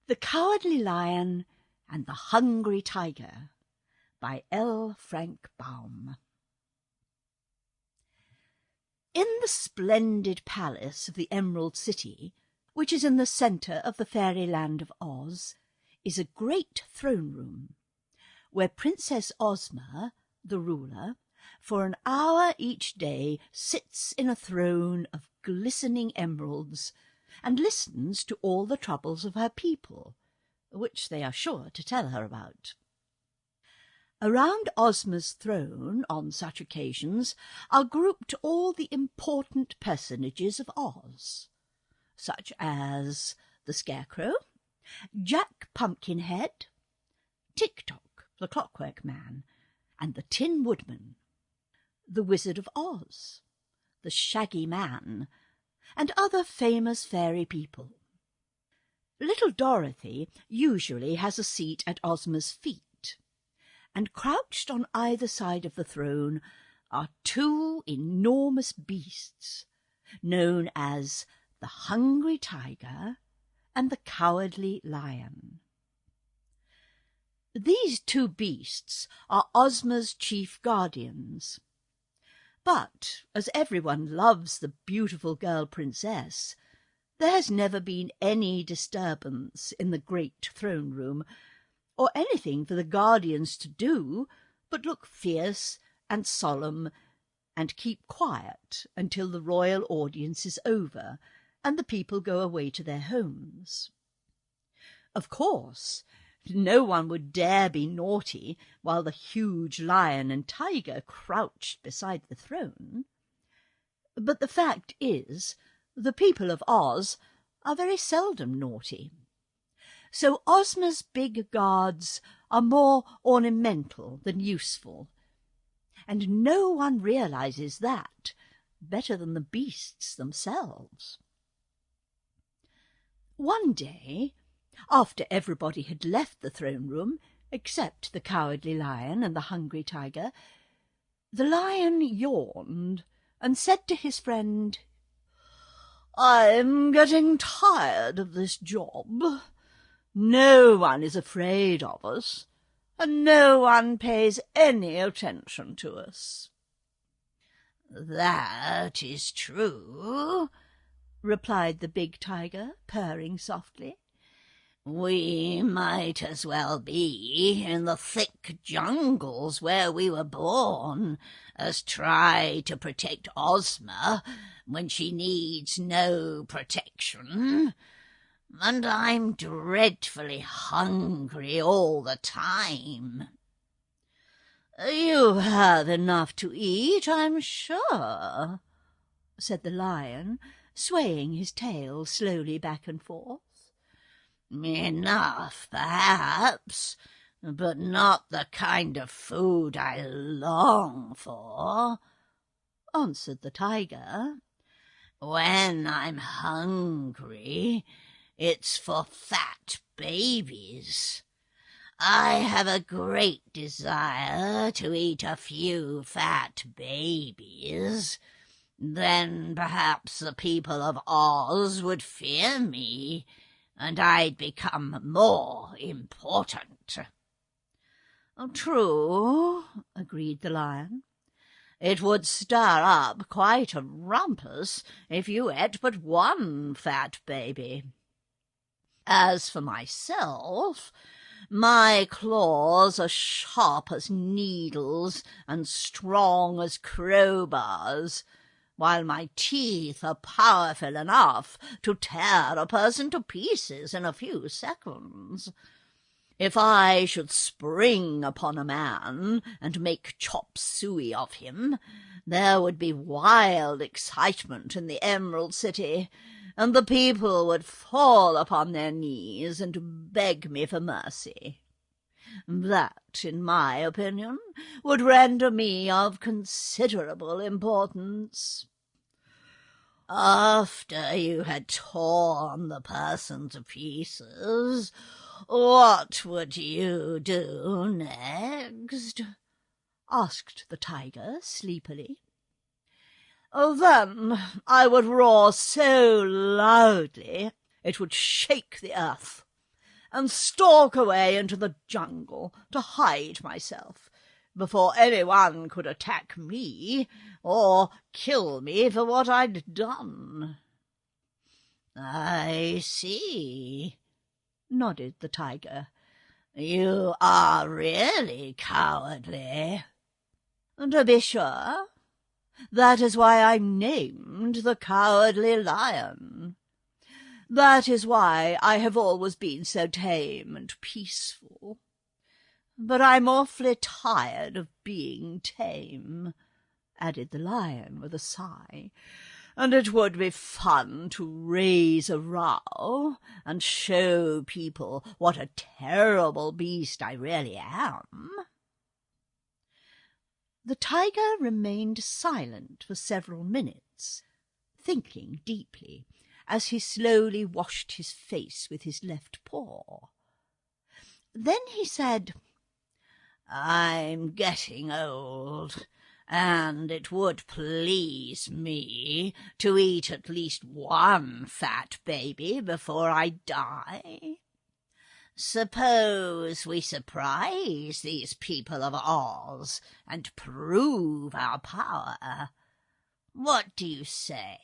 The Cowardly Lion and the Hungry Tiger by L. Frank Baum. In the splendid palace of the Emerald City, which is in the centre of the fairyland of Oz, is a great throne room, where Princess Ozma, the ruler, for an hour each day sits in a throne of glistening emeralds and listens to all the troubles of her people, which they are sure to tell her about. Around Ozma's throne on such occasions are grouped all the important personages of Oz, such as the Scarecrow, Jack Pumpkinhead, Tick-Tock, the Clockwork Man, and the Tin Woodman, the Wizard of Oz, the Shaggy Man, and other famous fairy people. Little Dorothy usually has a seat at Ozma's feet, and crouched on either side of the throne are two enormous beasts, known as the Hungry Tiger and the Cowardly Lion. These two beasts are Ozma's chief guardians. But, as everyone loves the beautiful girl princess, there has never been any disturbance in the great throne room, or anything for the guardians to do but look fierce and solemn and keep quiet until the royal audience is over and the people go away to their homes. Of course, no one would dare be naughty while the huge lion and tiger crouched beside the throne. But the fact is, the people of Oz are very seldom naughty. So Ozma's big guards are more ornamental than useful, and no one realizes that better than the beasts themselves. One day, after everybody had left the throne room, except the Cowardly Lion and the Hungry Tiger, the lion yawned and said to his friend, "I'm getting tired of this job. No one is afraid of us, and no one pays any attention to us." "That is true," replied the big tiger, purring softly. "We might as well be in the thick jungles where we were born as try to protect Ozma when she needs no protection. And I'm dreadfully hungry all the time." "You have enough to eat, I'm sure," said the lion, swaying his tail slowly back and forth. "Enough, perhaps, but not the kind of food I long for," answered the tiger. "When I'm hungry, it's for fat babies. I have a great desire to eat a few fat babies. Then perhaps the people of Oz would fear me, and I'd become more important." "True," agreed the lion. "It would stir up quite a rumpus if you ate but one fat baby. As for myself, my claws are sharp as needles and strong as crowbars, while my teeth are powerful enough to tear a person to pieces in a few seconds. If I should spring upon a man and make chop suey of him, there would be wild excitement in the Emerald City, and the people would fall upon their knees and beg me for mercy. That, in my opinion, would render me of considerable importance. After you had torn the person to pieces, what would you do next?" asked the tiger sleepily. "Then I would roar so loudly it would shake the earth, and stalk away into the jungle to hide myself before anyone could attack me or kill me for what I'd done." "I see," nodded the tiger. "You are really cowardly." "To be sure. That is why I'm named the Cowardly Lion. That is why I have always been so tame and peaceful. But I'm awfully tired of being tame," added the lion with a sigh, "and it would be fun to raise a row and show people what a terrible beast I really am." The tiger remained silent for several minutes, thinking deeply, as he slowly washed his face with his left paw. Then he said, "I'm getting old, and it would please me to eat at least one fat baby before I die. Suppose we surprise these people of Oz and prove our power. What do you say?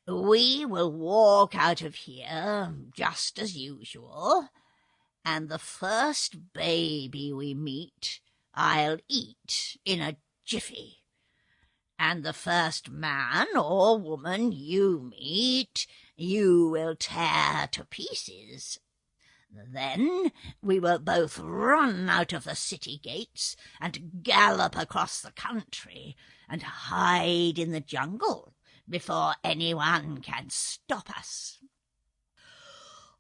We will walk out of here just as usual, and the first baby we meet I'll eat in a jiffy, and the first man or woman you meet you will tear to pieces. Then we will both run out of the city gates and gallop across the country and hide in the jungle before anyone can stop us."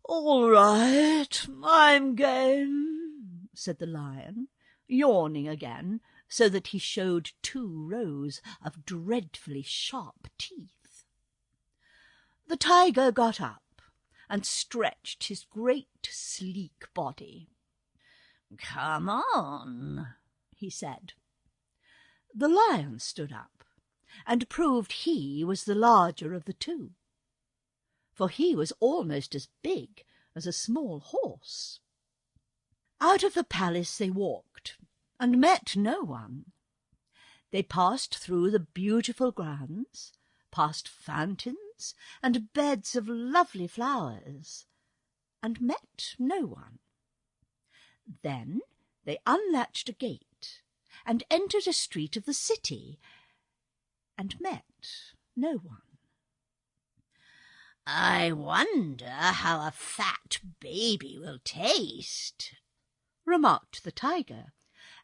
"All right, I'm game," said the lion, yawning again so that he showed 2 rows of dreadfully sharp teeth. The tiger got up and stretched his great sleek body. "Come on," he said. The lion stood up and proved he was the larger of the 2, for he was almost as big as a small horse. Out of the palace they walked, and met no one. They passed through the beautiful grounds, past fountains and beds of lovely flowers, and met no one. Then they unlatched a gate and entered a street of the city, and met no one. "I wonder how a fat baby will taste," remarked the tiger,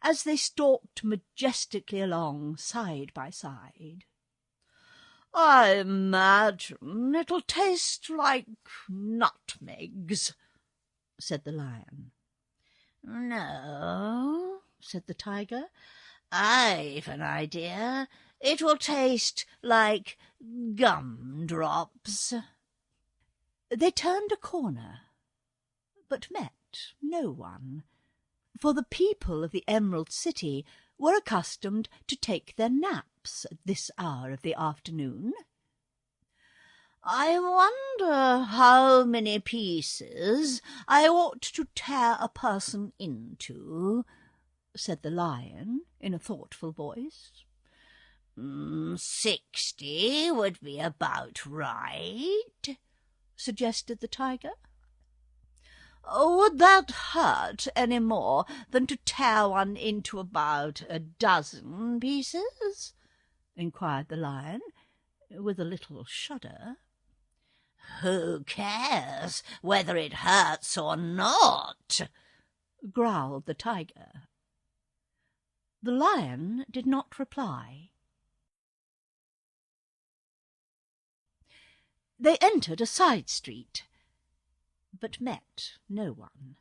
as they stalked majestically along side by side. "I imagine it'll taste like nutmegs," said the lion. "No," said the tiger, "I've an idea. It will taste like gumdrops." They turned a corner, but met no one, for the people of the Emerald City were accustomed to take their naps at this hour of the afternoon. "I wonder how many pieces I ought to tear a person into," said the lion in a thoughtful voice. 60 would be about right," suggested the tiger. "Would that hurt any more than to tear one into about a dozen pieces?" inquired the lion, with a little shudder. "Who cares whether it hurts or not?" growled the tiger. The lion did not reply. They entered a side street, but met no one.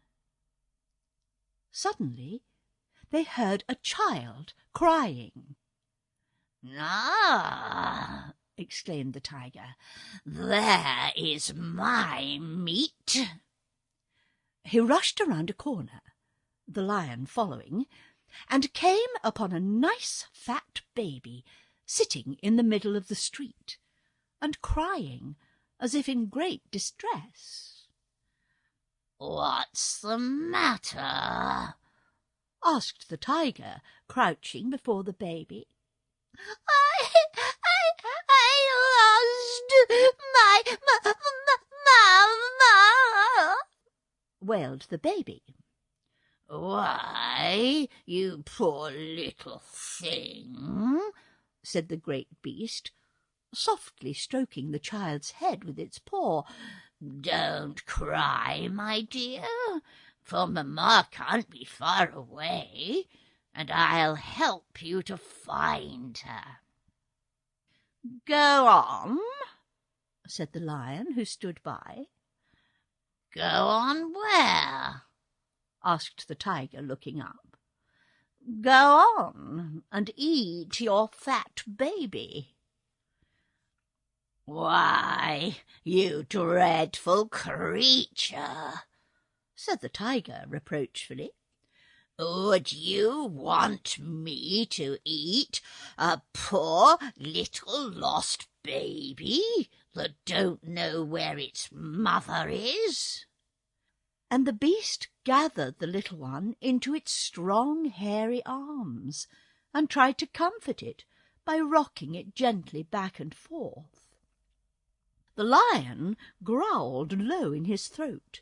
Suddenly they heard a child crying. "Ah!" exclaimed the tiger, "there is my meat." He rushed around a corner, the lion following, and came upon a nice fat baby sitting in the middle of the street and crying as if in great distress. "What's the matter?" asked the tiger, crouching before the baby. I lost my mamma, wailed the baby. "Why, you poor little thing," said the great beast, softly stroking the child's head with its paw. "Don't cry, my dear, for Mamma can't be far away, and I'll help you to find her." "Go on," said the lion, who stood by. "Go on where?" asked the tiger, looking up. "Go on and eat your fat baby." "Why, you dreadful creature," said the tiger reproachfully. "would you want me to eat a poor little lost baby that don't know where its mother is?" And the beast gathered the little one into its strong, hairy arms and tried to comfort it by rocking it gently back and forth. The lion growled low in his throat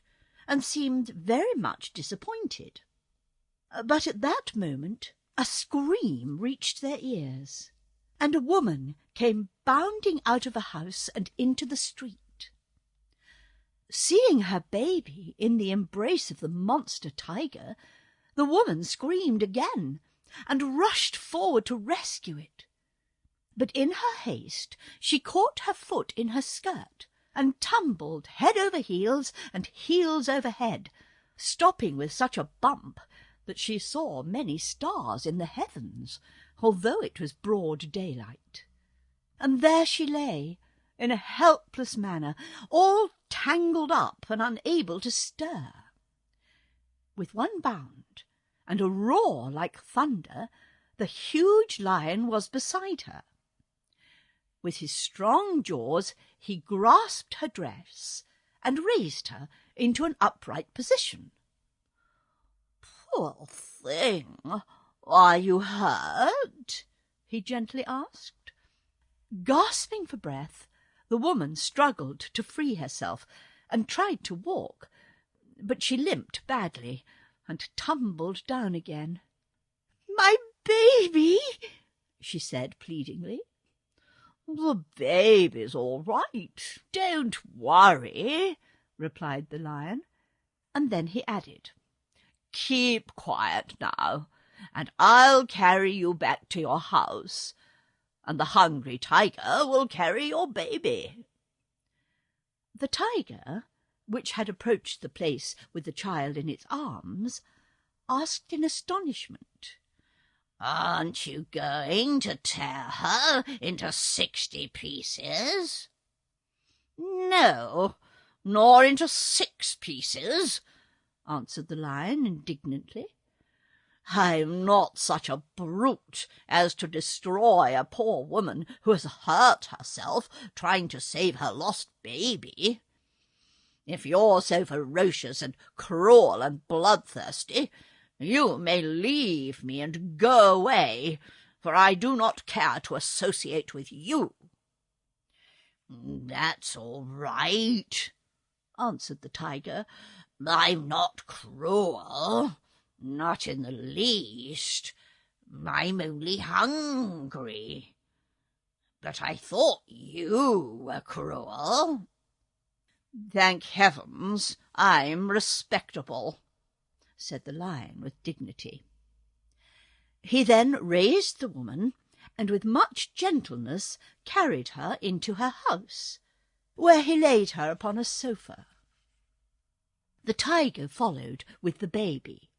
and seemed very much disappointed. But at that moment a scream reached their ears, and a woman came bounding out of a house and into the street. Seeing her baby in the embrace of the monster tiger, the woman screamed again and rushed forward to rescue it. But in her haste she caught her foot in her skirt and tumbled head over heels and heels over head, stopping with such a bump that she saw many stars in the heavens, although it was broad daylight. And there she lay, in a helpless manner, all tangled up and unable to stir. With one bound and a roar like thunder, the huge lion was beside her. With his strong jaws he grasped her dress and raised her into an upright position. "Poor thing, are you hurt?" he gently asked. Gasping for breath, the woman struggled to free herself and tried to walk, but she limped badly and tumbled down again. "My baby," she said pleadingly. "The baby's all right, don't worry," replied the lion, and then he added, "Keep quiet now, and I'll carry you back to your house, and the hungry tiger will carry your baby." The tiger, which had approached the place with the child in its arms, asked in astonishment, "Aren't you going to tear her into 60 pieces?" "No, nor into 6 pieces," answered the lion indignantly. "I'm not such a brute as to destroy a poor woman who has hurt herself trying to save her lost baby. If you're so ferocious and cruel and bloodthirsty, you may leave me and go away, for I do not care to associate with you." "That's all right," answered the tiger. "I'm not cruel, not in the least. I'm only hungry. But I thought you were cruel." "Thank heavens, I'm respectable," said the lion with dignity. He then raised the woman and with much gentleness carried her into her house, where he laid her upon a sofa. The tiger followed with the baby,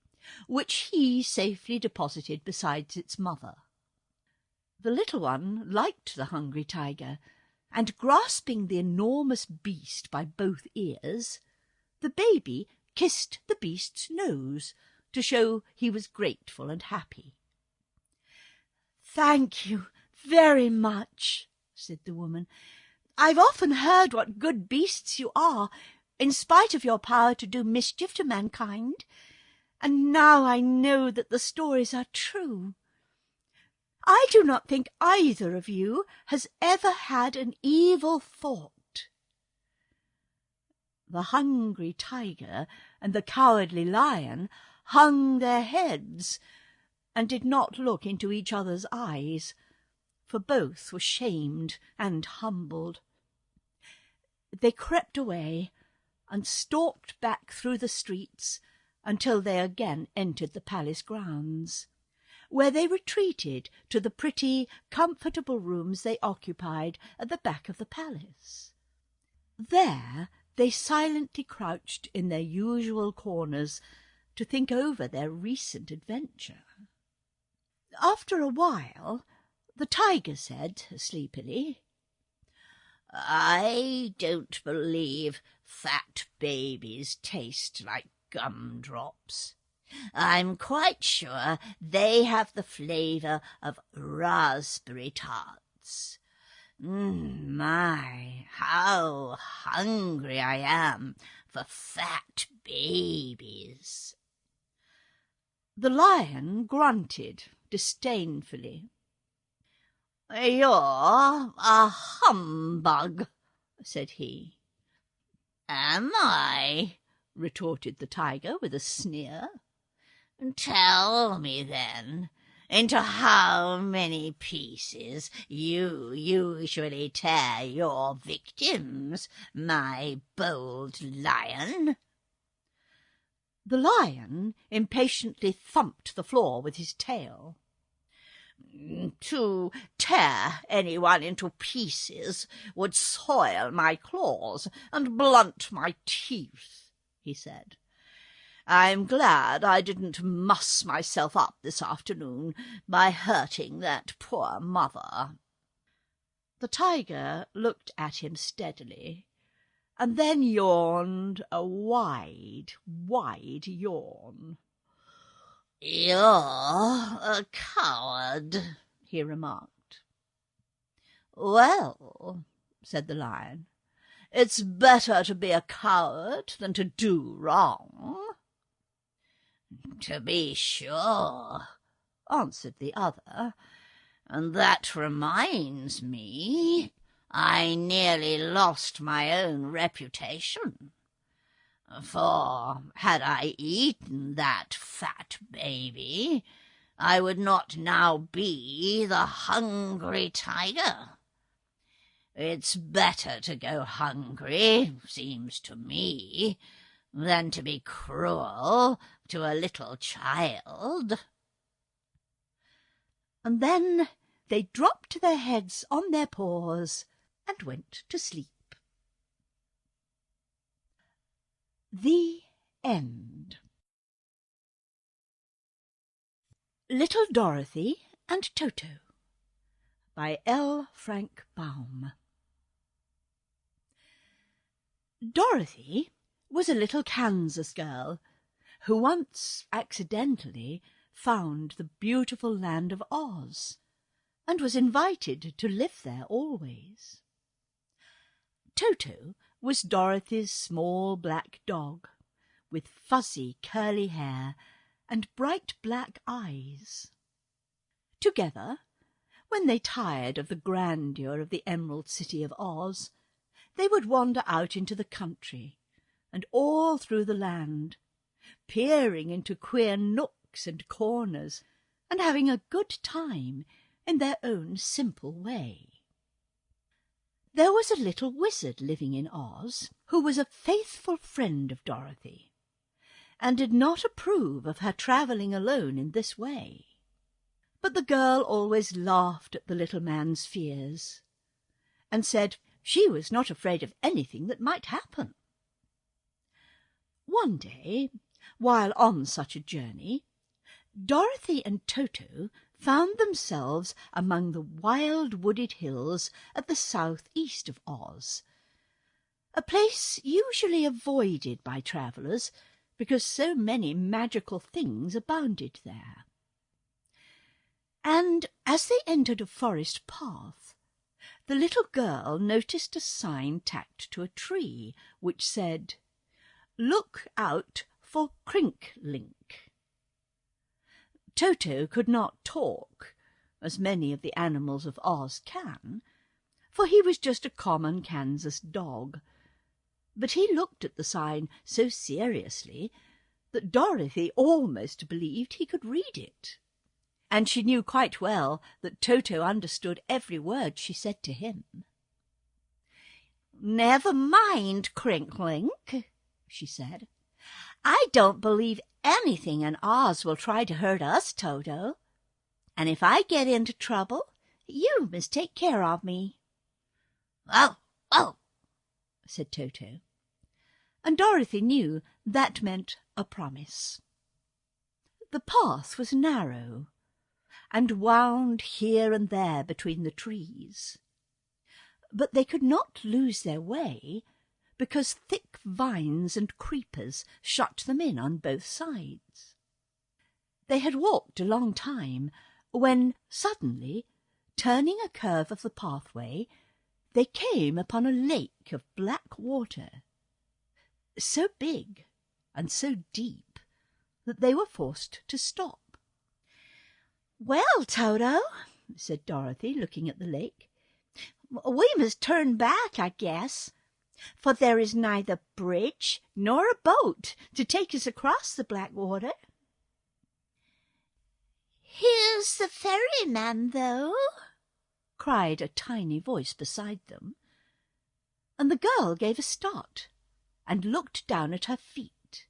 which he safely deposited beside its mother. The little one liked the hungry tiger, and grasping the enormous beast by both ears, the baby kissed the beast's nose to show he was grateful and happy. "Thank you very much," said the woman. "I've often heard what good beasts you are, in spite of your power to do mischief to mankind, and now I know that the stories are true. I do not think either of you has ever had an evil thought." The hungry tiger and the cowardly lion hung their heads and did not look into each other's eyes, for both were shamed and humbled. They crept away and stalked back through the streets until they again entered the palace grounds, where they retreated to the pretty, comfortable rooms they occupied at the back of the palace. There they silently crouched in their usual corners to think over their recent adventure. After a while, the tiger said sleepily, "I don't believe fat babies taste like gumdrops. I'm quite sure they have the flavour of raspberry tarts. My, how hungry I am for fat babies." The lion grunted disdainfully. "You're a humbug," said he. "Am I?" retorted the tiger with a sneer. "Tell me, then, into how many pieces you usually tear your victims, my bold lion." The lion impatiently thumped the floor with his tail. "To tear anyone into pieces would soil my claws and blunt my teeth," he said. "I'm glad I didn't muss myself up this afternoon by hurting that poor mother." The tiger looked at him steadily, and then yawned a wide, wide yawn. "You're a coward," he remarked. "Well," said the lion, "it's better to be a coward than to do wrong." "To be sure," answered the other, "and that reminds me, I nearly lost my own reputation. For had I eaten that fat baby, I would not now be the hungry tiger. It's better to go hungry, seems to me, than to be cruel to a little child." And then they dropped their heads on their paws and went to sleep. The End. Little Dorothy and Toto by L. Frank Baum. Dorothy was a little Kansas girl who once accidentally found the beautiful land of Oz and was invited to live there always. Toto was Dorothy's small black dog, with fuzzy curly hair and bright black eyes. Together, when they tired of the grandeur of the Emerald City of Oz, they would wander out into the country and all through the land, peering into queer nooks and corners and having a good time in their own simple way. There was a little wizard living in Oz who was a faithful friend of Dorothy, and did not approve of her travelling alone in this way. But the girl always laughed at the little man's fears, and said she was not afraid of anything that might happen. One day, while on such a journey, Dorothy and Toto found themselves among the wild wooded hills at the south-east of Oz, a place usually avoided by travellers because so many magical things abounded there. And as they entered a forest path, the little girl noticed a sign tacked to a tree which said, Look out for Crinklink. Toto could not talk, as many of the animals of Oz can, for he was just a common Kansas dog. But he looked at the sign so seriously that Dorothy almost believed he could read it. And she knew quite well that Toto understood every word she said to him. "Never mind, Crinklink," she said. "I don't believe anything in Oz will try to hurt us, Toto. And if I get into trouble, you must take care of me." "Oh, oh," said Toto. And Dorothy knew that meant a promise. The path was narrow, and wound here and there between the trees. But they could not lose their way, because thick vines and creepers shut them in on both sides. They had walked a long time, when suddenly, turning a curve of the pathway, they came upon a lake of black water, so big and so deep that they were forced to stop. "Well, Toto," said Dorothy, looking at the lake, "we must turn back, I guess, for there is neither bridge nor a boat to take us across the black water." "Here's the ferryman, though," cried a tiny voice beside them, and the girl gave a start and looked down at her feet,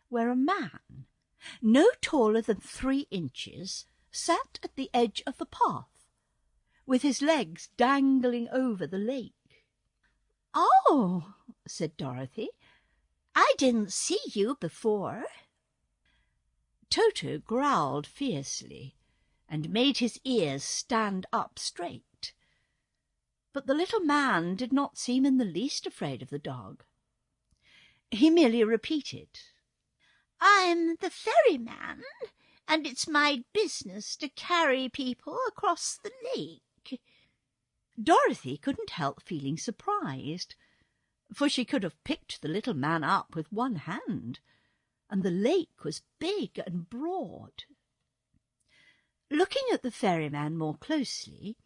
where a man, no taller than 3 inches, sat at the edge of the path, with his legs dangling over the lake. "Oh," said Dorothy, "I didn't see you before." Toto growled fiercely and made his ears stand up straight. But the little man did not seem in the least afraid of the dog. He merely repeated, "I'm the ferryman, and it's my business to carry people across the lake." Dorothy couldn't help feeling surprised, for she could have picked the little man up with one hand, and the lake was big and broad. Looking at the ferryman more closely,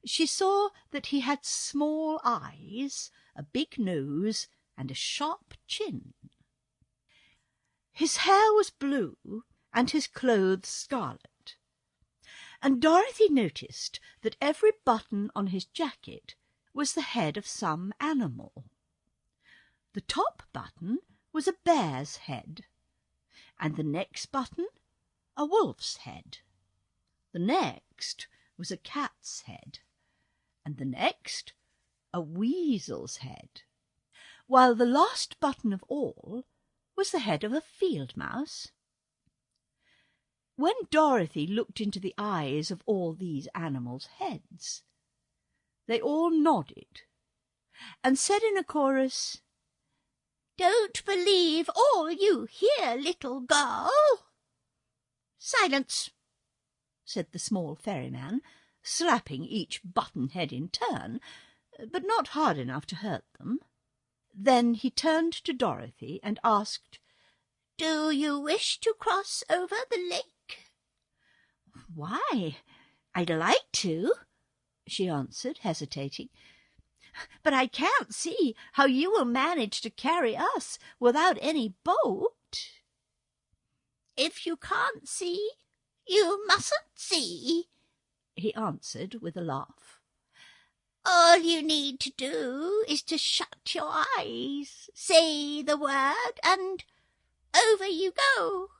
she saw that he had small eyes, a big nose, and a sharp chin. His hair was blue, and his clothes scarlet, and Dorothy noticed that every button on his jacket was the head of some animal. The top button was a bear's head, and the next button a wolf's head. The next was a cat's head, and the next a weasel's head, while the last button of all was the head of a field mouse. When Dorothy looked into the eyes of all these animals' heads, they all nodded and said in a chorus, "Don't believe all you hear, little girl." "Silence," said the small ferryman, slapping each button-head in turn, but not hard enough to hurt them. Then he turned to Dorothy and asked, "Do you wish to cross over the lake?" "Why, I'd like to," she answered, hesitating, "but I can't see how you will manage to carry us without any boat." "If you can't see, you mustn't see," he answered with a laugh. "All you need to do is to shut your eyes, say the word, and over you go."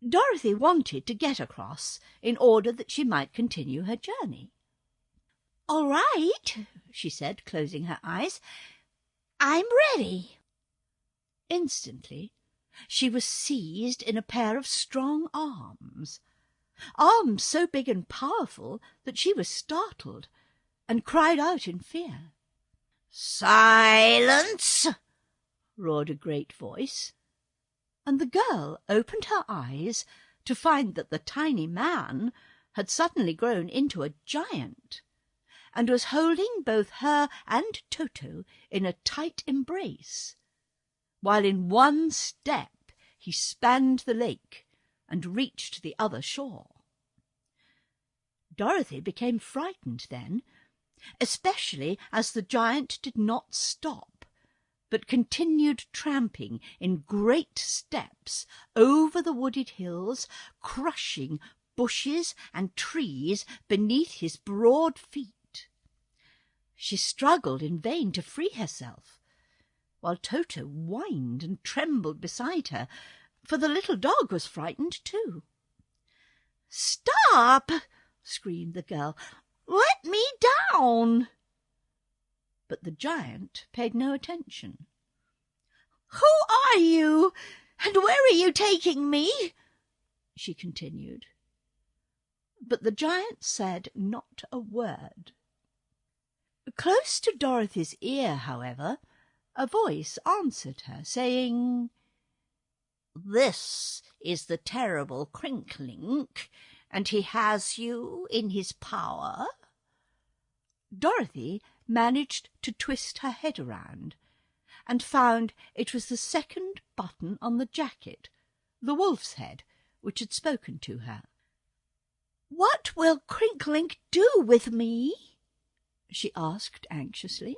Dorothy wanted to get across in order that she might continue her journey. "All right," she said, closing her eyes. "I'm ready." Instantly she was seized in a pair of strong arms so big and powerful that she was startled and cried out in fear. "Silence!" roared a great voice, and the girl opened her eyes to find that the tiny man had suddenly grown into a giant, and was holding both her and Toto in a tight embrace, while in one step he spanned the lake and reached the other shore. Dorothy became frightened then, especially as the giant did not stop, but continued tramping in great steps over the wooded hills, crushing bushes and trees beneath his broad feet. She struggled in vain to free herself, while Toto whined and trembled beside her, for the little dog was frightened too. "Stop!" screamed the girl. "Let me down!" But the giant paid no attention. "Who are you, and where are you taking me?" she continued. But the giant said not a word. Close to Dorothy's ear, however, a voice answered her, saying, "This is the terrible Crinklink, and he has you in his power." Dorothy managed to twist her head around, and found it was the second button on the jacket, the wolf's head, which had spoken to her. "What will Crinklink do with me?" she asked anxiously.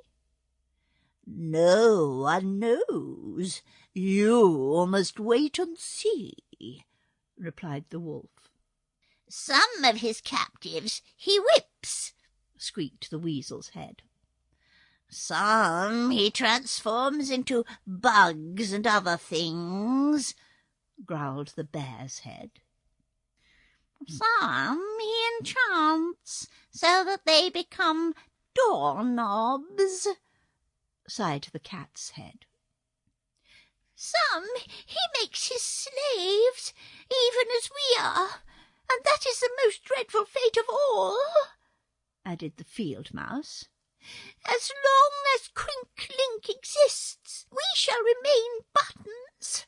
"No one knows. You must wait and see," replied the wolf. "Some of his captives he whips," squeaked the weasel's head. "Some he transforms into bugs and other things," growled the bear's head. "Some he enchants so that they become doorknobs," sighed the cat's head. "Some he makes his slaves, even as we are, and that is the most dreadful fate of all," added the field mouse. "As long as Crinklink exists, we shall remain buttons.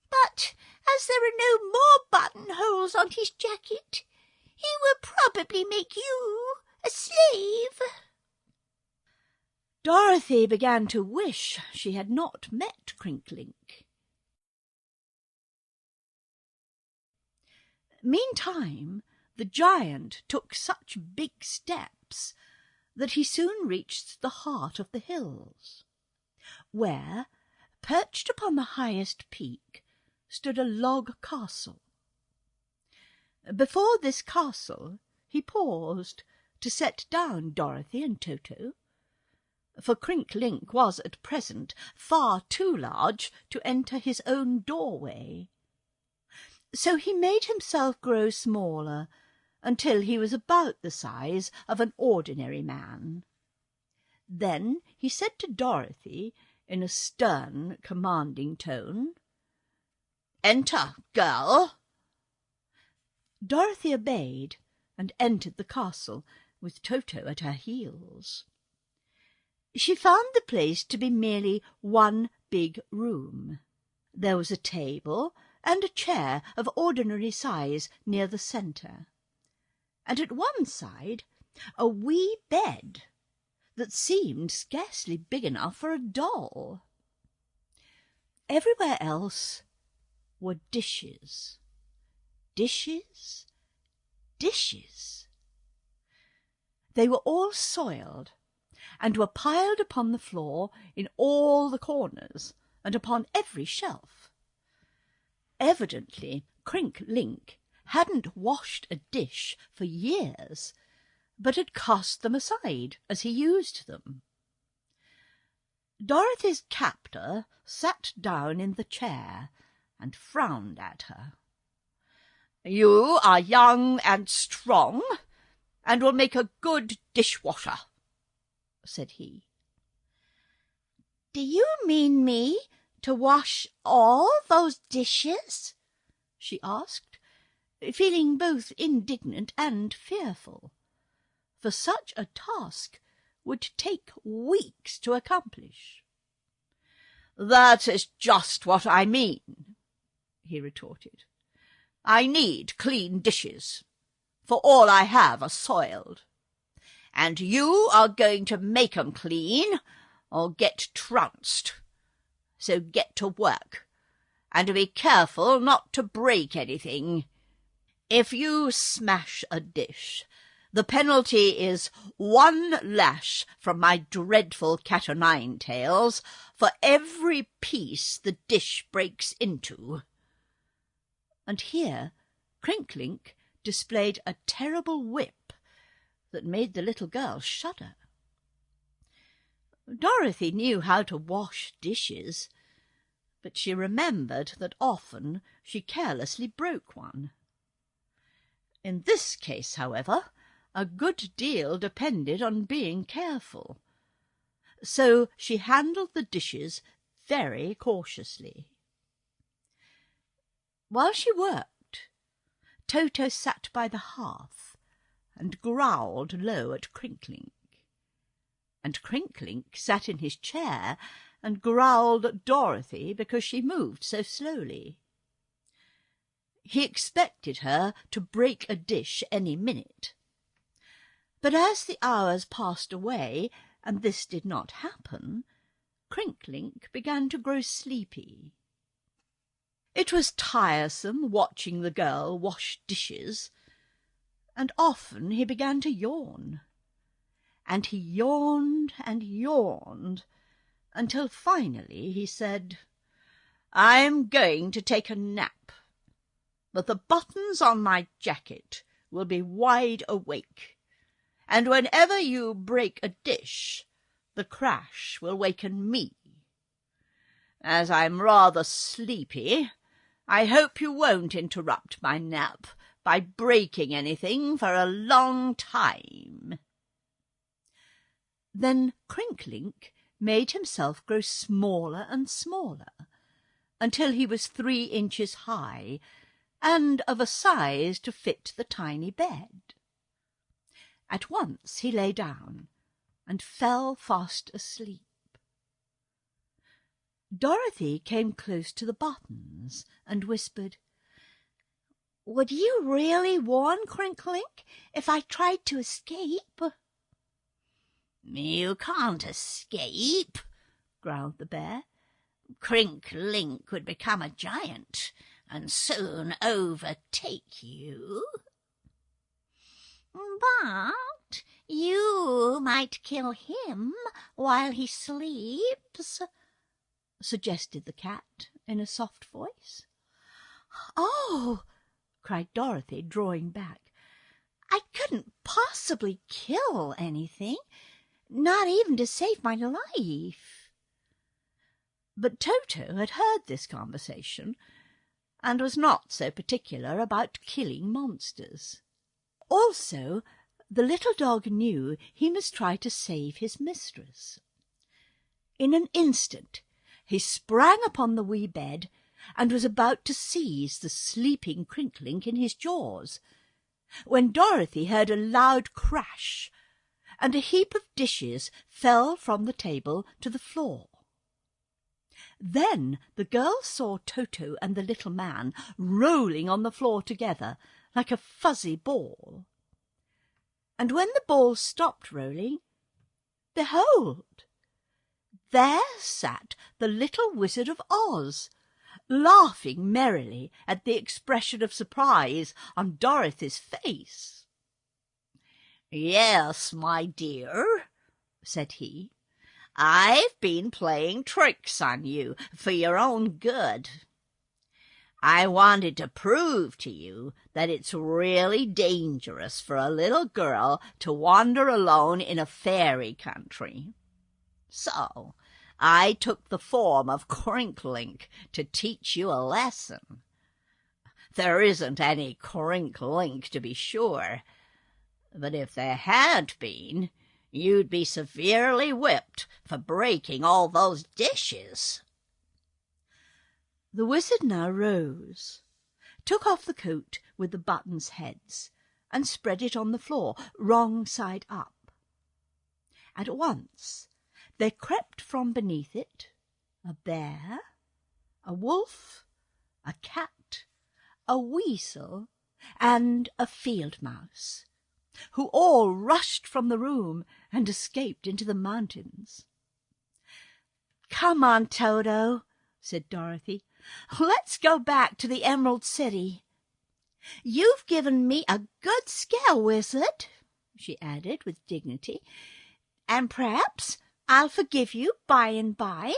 But as there are no more buttonholes on his jacket, he will probably make you a slave." Dorothy began to wish she had not met Crinklink. Meantime, the giant took such big steps that he soon reached the heart of the hills, where, perched upon the highest peak, stood a log castle. Before this castle he paused to set down Dorothy and Toto, for Crinklink was at present far too large to enter his own doorway. So he made himself grow smaller until he was about the size of an ordinary man. Then he said to Dorothy in a stern, commanding tone, "Enter, girl." Dorothy obeyed and entered the castle, with Toto at her heels. She found the place to be merely one big room. There was a table and a chair of ordinary size near the centre, and at one side a wee bed that seemed scarcely big enough for a doll. Everywhere else were dishes, dishes, dishes. They were all soiled, and were piled upon the floor in all the corners and upon every shelf. Evidently Crinklink hadn't washed a dish for years, but had cast them aside as he used them. Dorothy's captor sat down in the chair and frowned at her. "You are young and strong, and will make a good dishwasher," said he. "Do you mean me to wash all those dishes?" she asked, feeling both indignant and fearful, for such a task would take weeks to accomplish. "That is just what I mean," he retorted. "I need clean dishes, for all I have are soiled, and you are going to make 'em clean or get trounced. So get to work, and be careful not to break anything. If you smash a dish, the penalty is 1 lash from my dreadful cat-o'-nine-tails for every piece the dish breaks into." And here Crinklink displayed a terrible whip that made the little girl shudder. Dorothy knew how to wash dishes, but she remembered that often she carelessly broke one. In this case, however, a good deal depended on being careful, so she handled the dishes very cautiously. While she worked, Toto sat by the hearth and growled low at Crinklink, and Crinklink sat in his chair and growled at Dorothy because she moved so slowly. He expected her to break a dish any minute, but as the hours passed away and this did not happen, Crinklink began to grow sleepy. It was tiresome watching the girl wash dishes, and often he began to yawn. And he yawned and yawned, until finally he said, "I'm going to take a nap, but the buttons on my jacket will be wide awake, and whenever you break a dish, the crash will waken me. As I'm rather sleepy, I hope you won't interrupt my nap by breaking anything for a long time." Then Crinklink made himself grow smaller and smaller, until he was 3 inches high, and of a size to fit the tiny bed. At once he lay down, and fell fast asleep. Dorothy came close to the buttons, and whispered, "Would you really warn Crinklink if I tried to escape?" "You can't escape," growled the bear. "Crinklink would become a giant and soon overtake you." "But you might kill him while he sleeps," suggested the cat in a soft voice. "Oh," cried Dorothy, drawing back, "I couldn't possibly kill anything, not even to save my life." But Toto had heard this conversation, and was not so particular about killing monsters. Also, the little dog knew he must try to save his mistress. In an instant he sprang upon the wee bed, and was about to seize the sleeping Crinklink in his jaws, when Dorothy heard a loud crash, and a heap of dishes fell from the table to the floor. Then the girl saw Toto and the little man rolling on the floor together like a fuzzy ball. And when the ball stopped rolling, behold, there sat the little Wizard of Oz, laughing merrily at the expression of surprise on Dorothy's face. "Yes, my dear," said he, "I've been playing tricks on you for your own good. I wanted to prove to you that it's really dangerous for a little girl to wander alone in a fairy country. So I took the form of Crinklink to teach you a lesson. There isn't any Crinklink, to be sure, but if there had been, you'd be severely whipped for breaking all those dishes." The wizard now rose, took off the coat with the buttons' heads, and spread it on the floor, wrong side up. At once there crept from beneath it a bear, a wolf, a cat, a weasel, and a field mouse, who all rushed from the room and escaped into the mountains. "Come on, Toto," said Dorothy. "Let's go back to the Emerald City. You've given me a good scare, Wizard," she added with dignity, "and perhaps I'll forgive you by and by.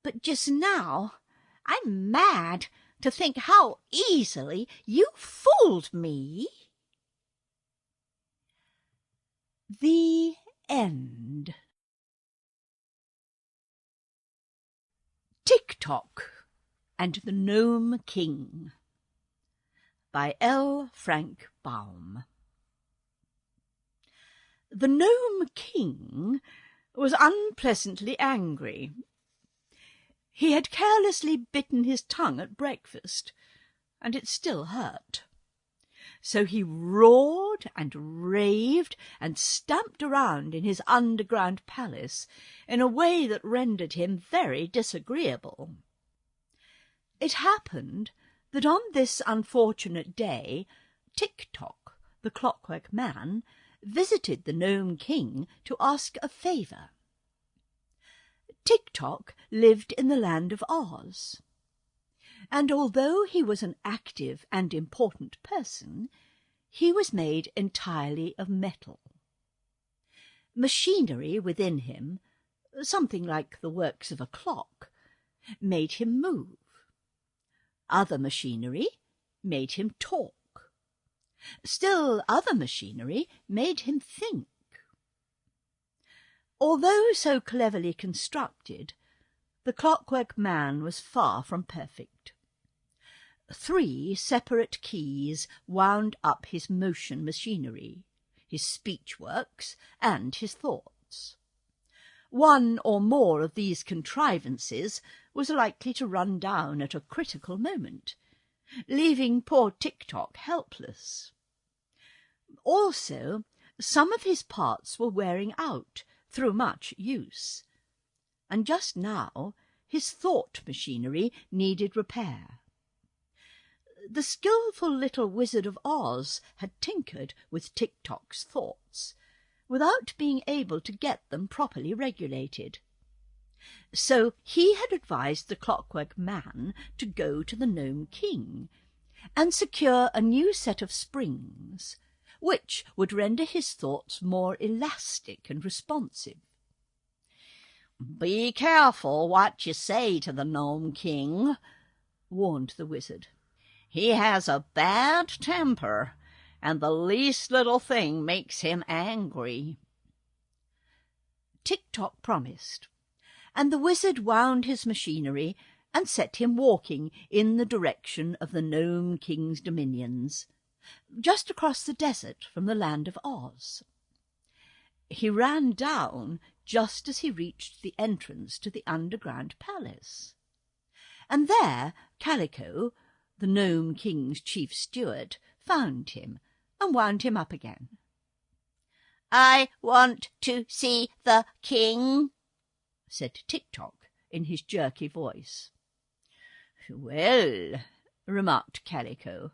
But just now I'm mad to think how easily you fooled me." The End. Tick-Tock and the Gnome King by L. Frank Baum. The Gnome King was unpleasantly angry. He had carelessly bitten his tongue at breakfast, and it still hurt. So he roared and raved and stamped around in his underground palace in a way that rendered him very disagreeable. It happened that on this unfortunate day Tick-Tock, the Clockwork Man, visited the Gnome King to ask a favour. Tick-Tock lived in the land of Oz, and although he was an active and important person, he was made entirely of metal. Machinery within him, something like the works of a clock, made him move. Other machinery made him talk. Still other machinery made him think. Although so cleverly constructed, the Clockwork Man was far from perfect. 3 separate keys wound up his motion machinery, his speech works, and his thoughts. One or more of these contrivances was likely to run down at a critical moment, leaving poor Tick-Tock helpless. Also, some of his parts were wearing out through much use, and just now his thought machinery needed repair. The skilful little Wizard of Oz had tinkered with Tick-Tock's thoughts, without being able to get them properly regulated. So he had advised the Clockwork Man to go to the Gnome King and secure a new set of springs, which would render his thoughts more elastic and responsive. "Be careful what you say to the Gnome King," warned the wizard. "He has a bad temper, and the least little thing makes him angry." Tick-Tock promised, and the wizard wound his machinery and set him walking in the direction of the Gnome King's dominions, just across the desert from the land of Oz. He ran down just as he reached the entrance to the underground palace, and there Calico, the Gnome King's chief steward, found him and wound him up again. "I want to see the king," said Tick-Tock in his jerky voice. "Well," remarked Calico,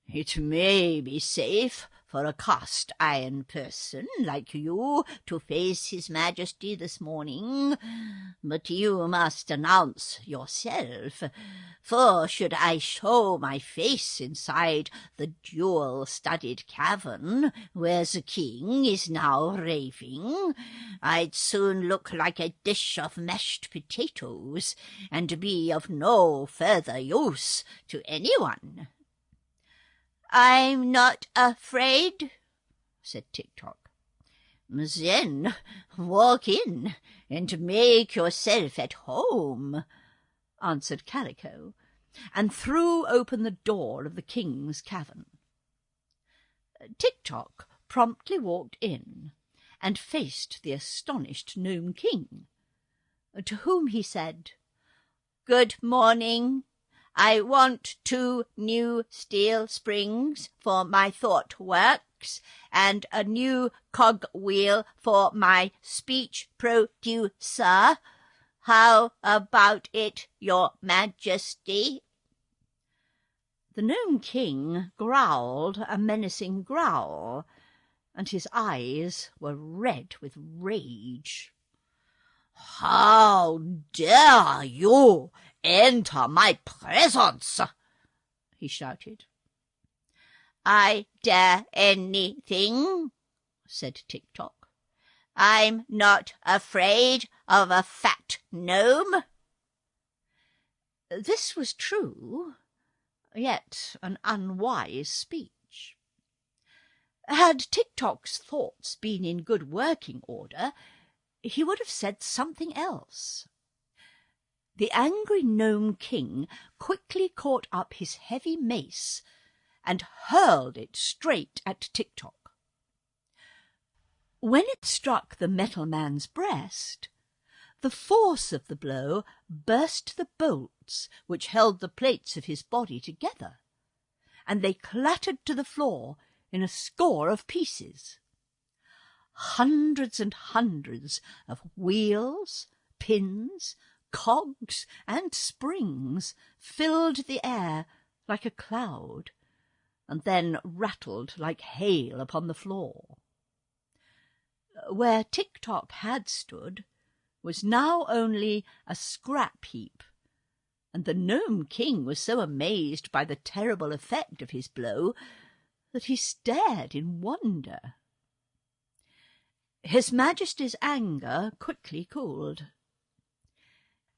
"it may be safe for a cast-iron person like you to face his Majesty this morning, but you must announce yourself, for should I show my face inside the jewel-studded cavern where the king is now raving, I'd soon look like a dish of mashed potatoes and be of no further use to anyone." "I'm not afraid," said Tick-Tock. "Then walk in and make yourself at home," answered Calico, and threw open the door of the king's cavern. Tick-Tock promptly walked in and faced the astonished Gnome King, to whom he said, "Good morning. I want 2 new steel springs for my thought works and a new cogwheel for my speech producer. How about it, your Majesty?" The Gnome King growled a menacing growl, and his eyes were red with rage. "How dare you enter my presence?" he shouted. "I dare anything," said Tick-Tock. "I'm not afraid of a fat gnome." This was true, yet an unwise speech. Had Tick-Tock's thoughts been in good working order, he would have said something else. The angry Gnome King quickly caught up his heavy mace and hurled it straight at Tick-Tock. When it struck the Metal Man's breast, the force of the blow burst the bolts which held the plates of his body together, and they clattered to the floor in a score of pieces. Hundreds and hundreds of wheels, pins, cogs, and springs filled the air like a cloud, and then rattled like hail upon the floor. Where Tick-Tock had stood was now only a scrap heap, and the Gnome King was so amazed by the terrible effect of his blow that he stared in wonder. His Majesty's anger quickly cooled.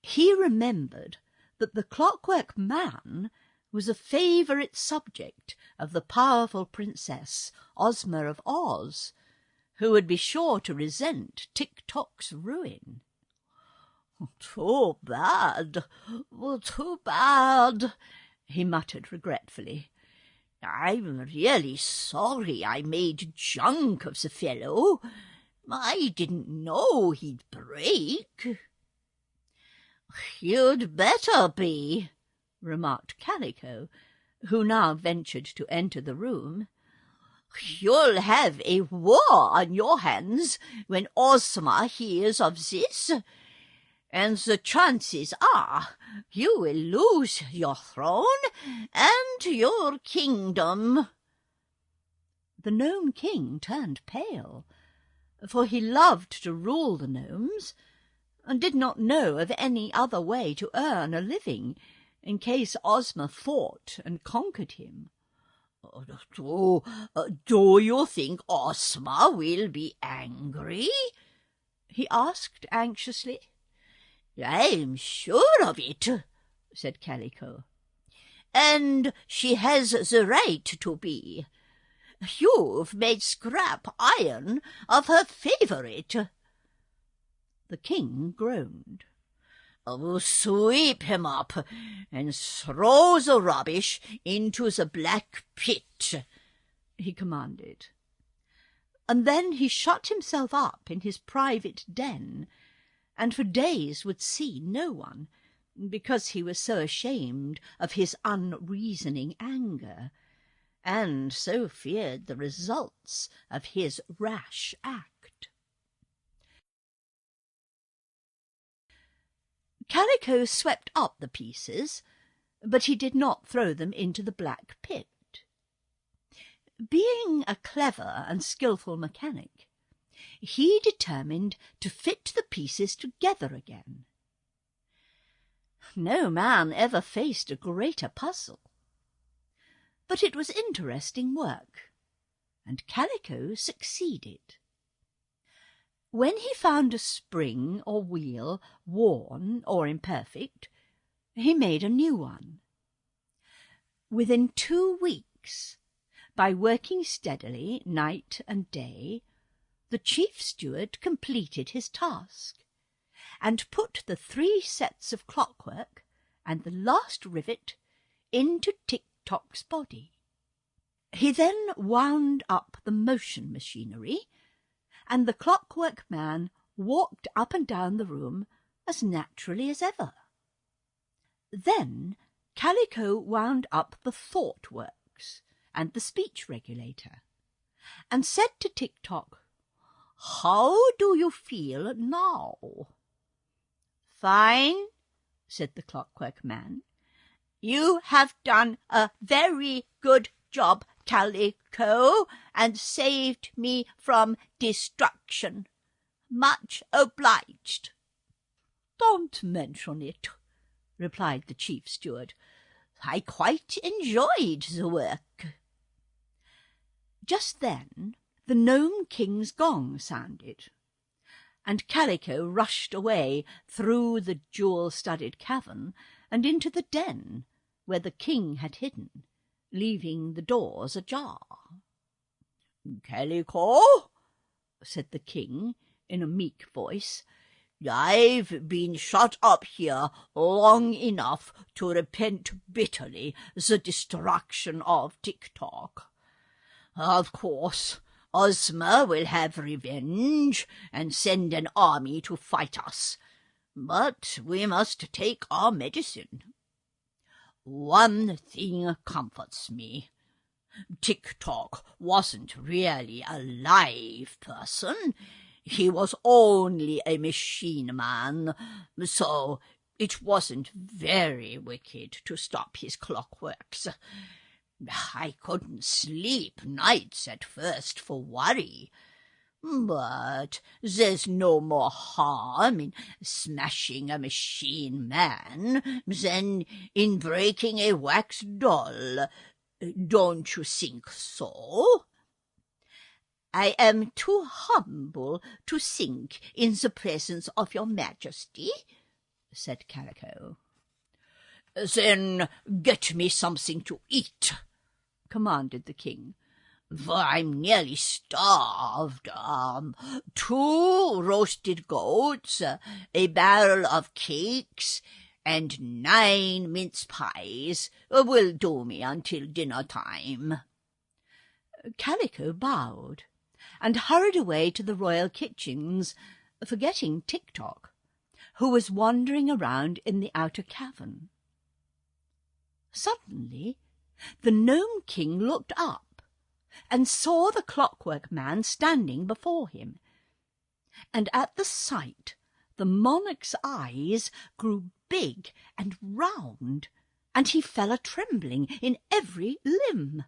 He remembered that the Clockwork Man was a favourite subject of the powerful Princess Ozma of Oz, who would be sure to resent Tick-Tock's ruin. "Too bad, too bad," he muttered regretfully. "I'm really sorry I made junk of the fellow. I didn't know he'd break." "You'd better be," remarked Calico, who now ventured to enter the room. "You'll have a war on your hands when Ozma hears of this, and the chances are you will lose your throne and your kingdom." The Gnome King turned pale, for he loved to rule the gnomes, and did not know of any other way to earn a living in case Ozma fought and conquered him. Do you think Ozma will be angry?" he asked anxiously. "I'm sure of it," said Calico. "And she has the right to be. You've made scrap iron of her favourite." The king groaned. "Sweep him up and throw the rubbish into the black pit," he commanded. And then he shut himself up in his private den, and for days would see no one, because he was so ashamed of his unreasoning anger, and so feared the results of his rash act. Calico swept up the pieces, but he did not throw them into the black pit. Being a clever and skilful mechanic, he determined to fit the pieces together again. No man ever faced a greater puzzle. But it was interesting work, and Calico succeeded. When he found a spring or wheel worn or imperfect, he made a new one. Within 2 weeks, by working steadily night and day, the chief steward completed his task, and put the 3 sets of clockwork and the last rivet into Tick-Tock's body. He then wound up the motion machinery, and the Clockwork Man walked up and down the room as naturally as ever. Then Calico wound up the thought works and the speech regulator, and said to Tick-Tock, "How do you feel now?" "Fine," said the Clockwork Man. "You have done a very good job, Calico, and saved me from destruction. Much obliged." Don't mention it, replied the chief steward. I quite enjoyed the work. Just then the Gnome King's gong sounded, and Calico rushed away through the jewel-studded cavern and into the den where the king had hidden, leaving the doors ajar. "Calico," said the king in a meek voice, "I've been shut up here long enough to repent bitterly the destruction of Tick-Tock. Of course, Ozma will have revenge and send an army to fight us, but we must take our medicine. One thing comforts me. Tick-Tock wasn't really a live person. He was only a machine man, so it wasn't very wicked to stop his clockworks. I couldn't sleep nights at first for worry, but there's no more harm in smashing a machine man than in breaking a wax doll. Don't you think so?" "I am too humble to sink in the presence of your Majesty," said Calico. "Then get me something to eat," commanded the king, "for I'm nearly starved. 2 roasted goats, a barrel of cakes, and 9 mince pies will do me until dinner-time." Calico bowed and hurried away to the royal kitchens, forgetting Tick-Tock, who was wandering around in the outer cavern. Suddenly the Gnome King looked up and saw the Clockwork Man standing before him, and at the sight the monarch's eyes grew big and round, and he fell a-trembling in every limb.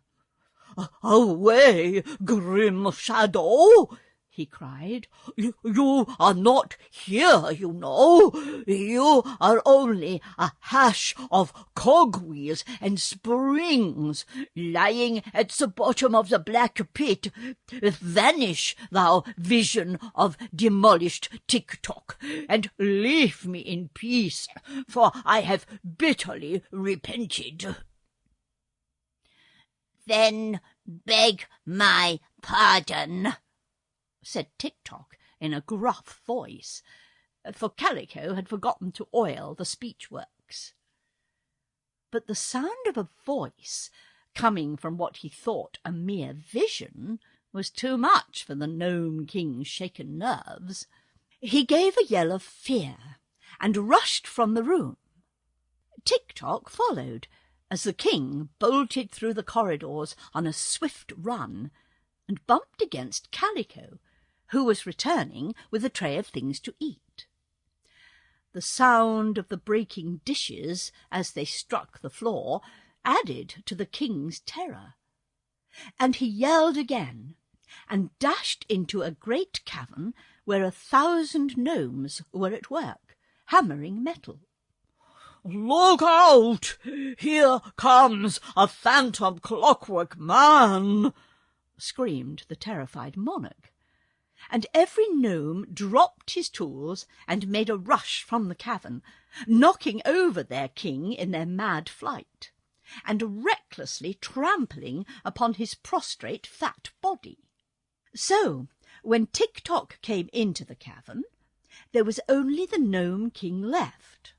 "Away, grim shadow!" he cried. "You are not here, you know. You are only a hash of cogwheels and springs lying at the bottom of the black pit. Vanish, thou vision of demolished Tick-Tock, and leave me in peace, for I have bitterly repented." "Then beg my pardon," said Tick-Tock in a gruff voice, for Calico had forgotten to oil the speech-works. But the sound of a voice coming from what he thought a mere vision was too much for the Gnome King's shaken nerves. He gave a yell of fear and rushed from the room. Tick-Tock followed, as the king bolted through the corridors on a swift run and bumped against Calico, who was returning with a tray of things to eat. The sound of the breaking dishes as they struck the floor added to the king's terror, and he yelled again and dashed into a great cavern where 1,000 gnomes were at work, hammering metal. "Look out! Here comes a phantom clockwork man!" screamed the terrified monarch, and every gnome dropped his tools and made a rush from the cavern, knocking over their king in their mad flight, and recklessly trampling upon his prostrate fat body. So, when Tick-Tock came into the cavern, there was only the Gnome King left,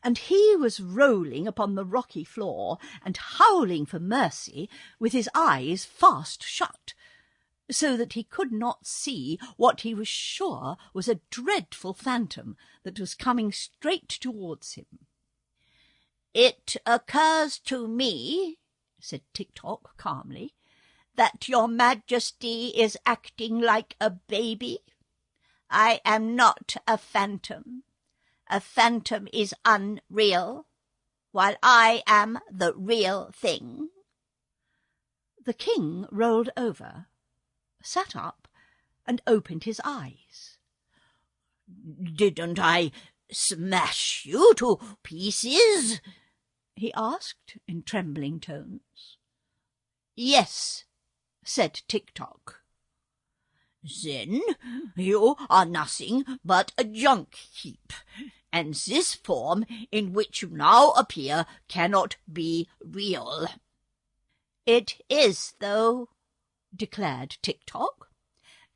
and he was rolling upon the rocky floor and howling for mercy with his eyes fast shut, so that he could not see what he was sure was a dreadful phantom that was coming straight towards him. "It occurs to me," said Tick-Tock calmly, "that your Majesty is acting like a baby. I am not a phantom. A phantom is unreal, while I am the real thing." The king rolled over, sat up, and opened his eyes. "Didn't I Smash you to pieces? He asked in trembling tones. Yes, said Tick-Tock. Then you are nothing but a junk heap, and this form in which you now appear cannot be real. It is, though, declared Tick-Tock.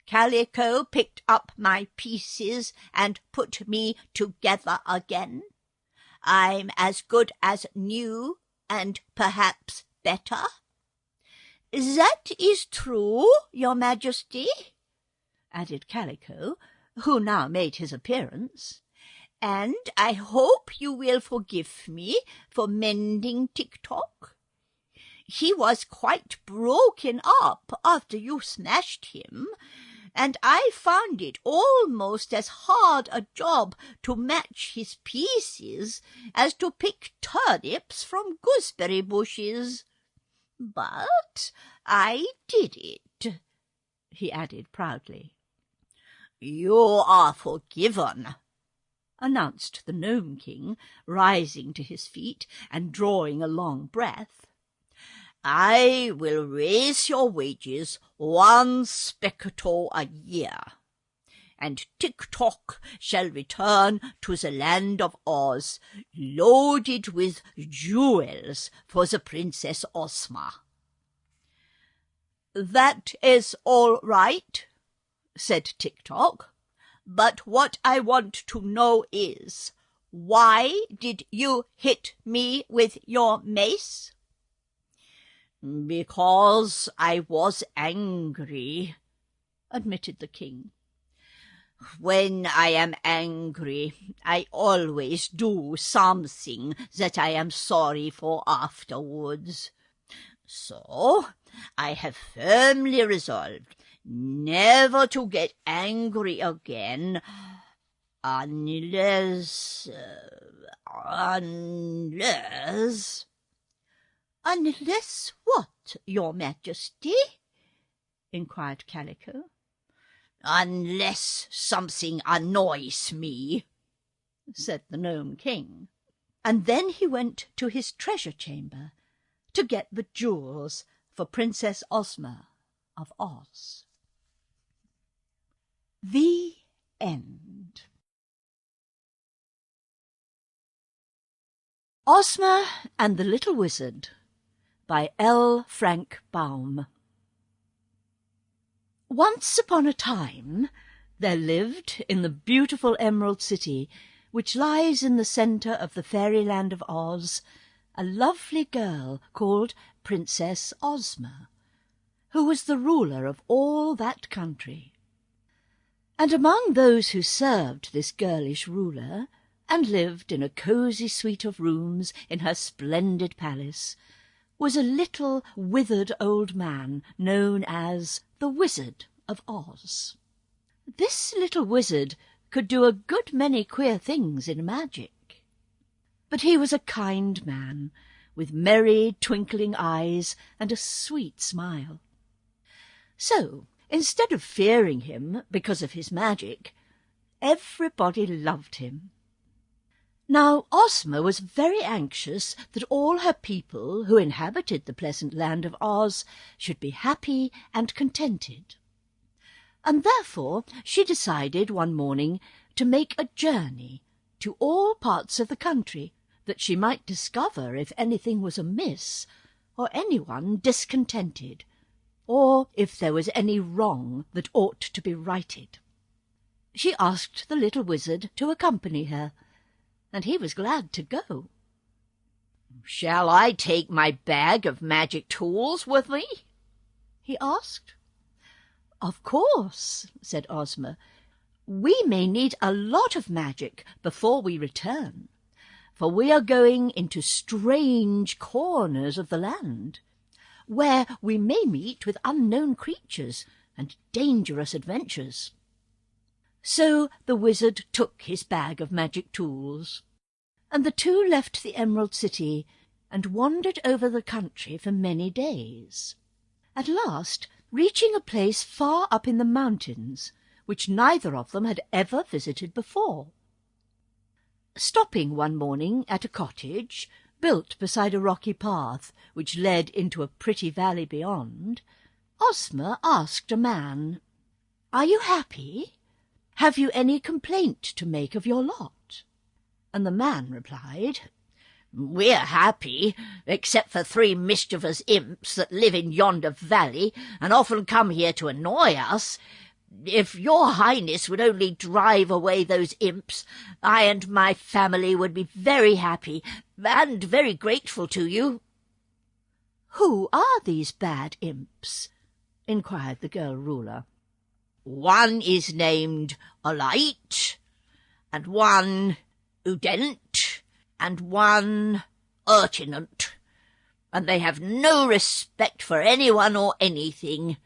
Calico picked up my pieces and put me together again. I'm as good as new, and perhaps better. That is true, your Majesty, added Calico, who now made his appearance, and I hope you will forgive me for mending Tick-Tock. He was quite broken up after you smashed him, and I found it almost as hard a job to match his pieces as to pick turnips from gooseberry bushes. But I did it, he added proudly. You are forgiven, announced the Gnome King, rising to his feet and drawing a long breath. I will raise your wages 1 spectator a year, and Tick-Tock shall return to the land of Oz, loaded with jewels for the Princess Ozma. That is all right, said Tick-Tock, but what I want to know is, why did you hit me with your mace? Because I was angry, admitted the king. When I am angry, I always do something that I am sorry for afterwards. So I have firmly resolved never to get angry again unless... Unless what, your Majesty? inquired Calico. Unless something annoys me, said the Gnome King, and then he went to his treasure chamber to get the jewels for Princess Ozma of Oz. The End. Ozma and the Little Wizard by L. Frank Baum. Once upon a time there lived in the beautiful Emerald City, which lies in the centre of the fairyland of Oz, a lovely girl called Princess Ozma, who was the ruler of all that country. And among those who served this girlish ruler, and lived in a cosy suite of rooms in her splendid palace, was a little withered old man known as the Wizard of Oz. This little wizard could do a good many queer things in magic. But he was a kind man, with merry twinkling eyes and a sweet smile. So, instead of fearing him because of his magic, everybody loved him. Now Ozma was very anxious that all her people who inhabited the pleasant land of Oz should be happy and contented. And therefore she decided one morning to make a journey to all parts of the country, that she might discover if anything was amiss, or anyone discontented, or if there was any wrong that ought to be righted. She asked the little wizard to accompany her, and he was glad to go. "Shall I take my bag of magic tools with me?" he asked. "Of course," said Ozma. "We may need a lot of magic before we return, for we are going into strange corners of the land, where we may meet with unknown creatures and dangerous adventures." So the wizard took his bag of magic tools, and the two left the Emerald City and wandered over the country for many days, at last reaching a place far up in the mountains, which neither of them had ever visited before. Stopping one morning at a cottage, built beside a rocky path which led into a pretty valley beyond, Ozma asked a man, "Are you happy? Have you any complaint to make of your lot?" And the man replied, "We're happy, except for 3 mischievous imps that live in yonder valley and often come here to annoy us. If your Highness would only drive away those imps, I and my family would be very happy and very grateful to you." "Who are these bad imps?" inquired the girl ruler. "One is named Alight, and one Udent, and one Urtinant, and they have no respect for anyone or anything.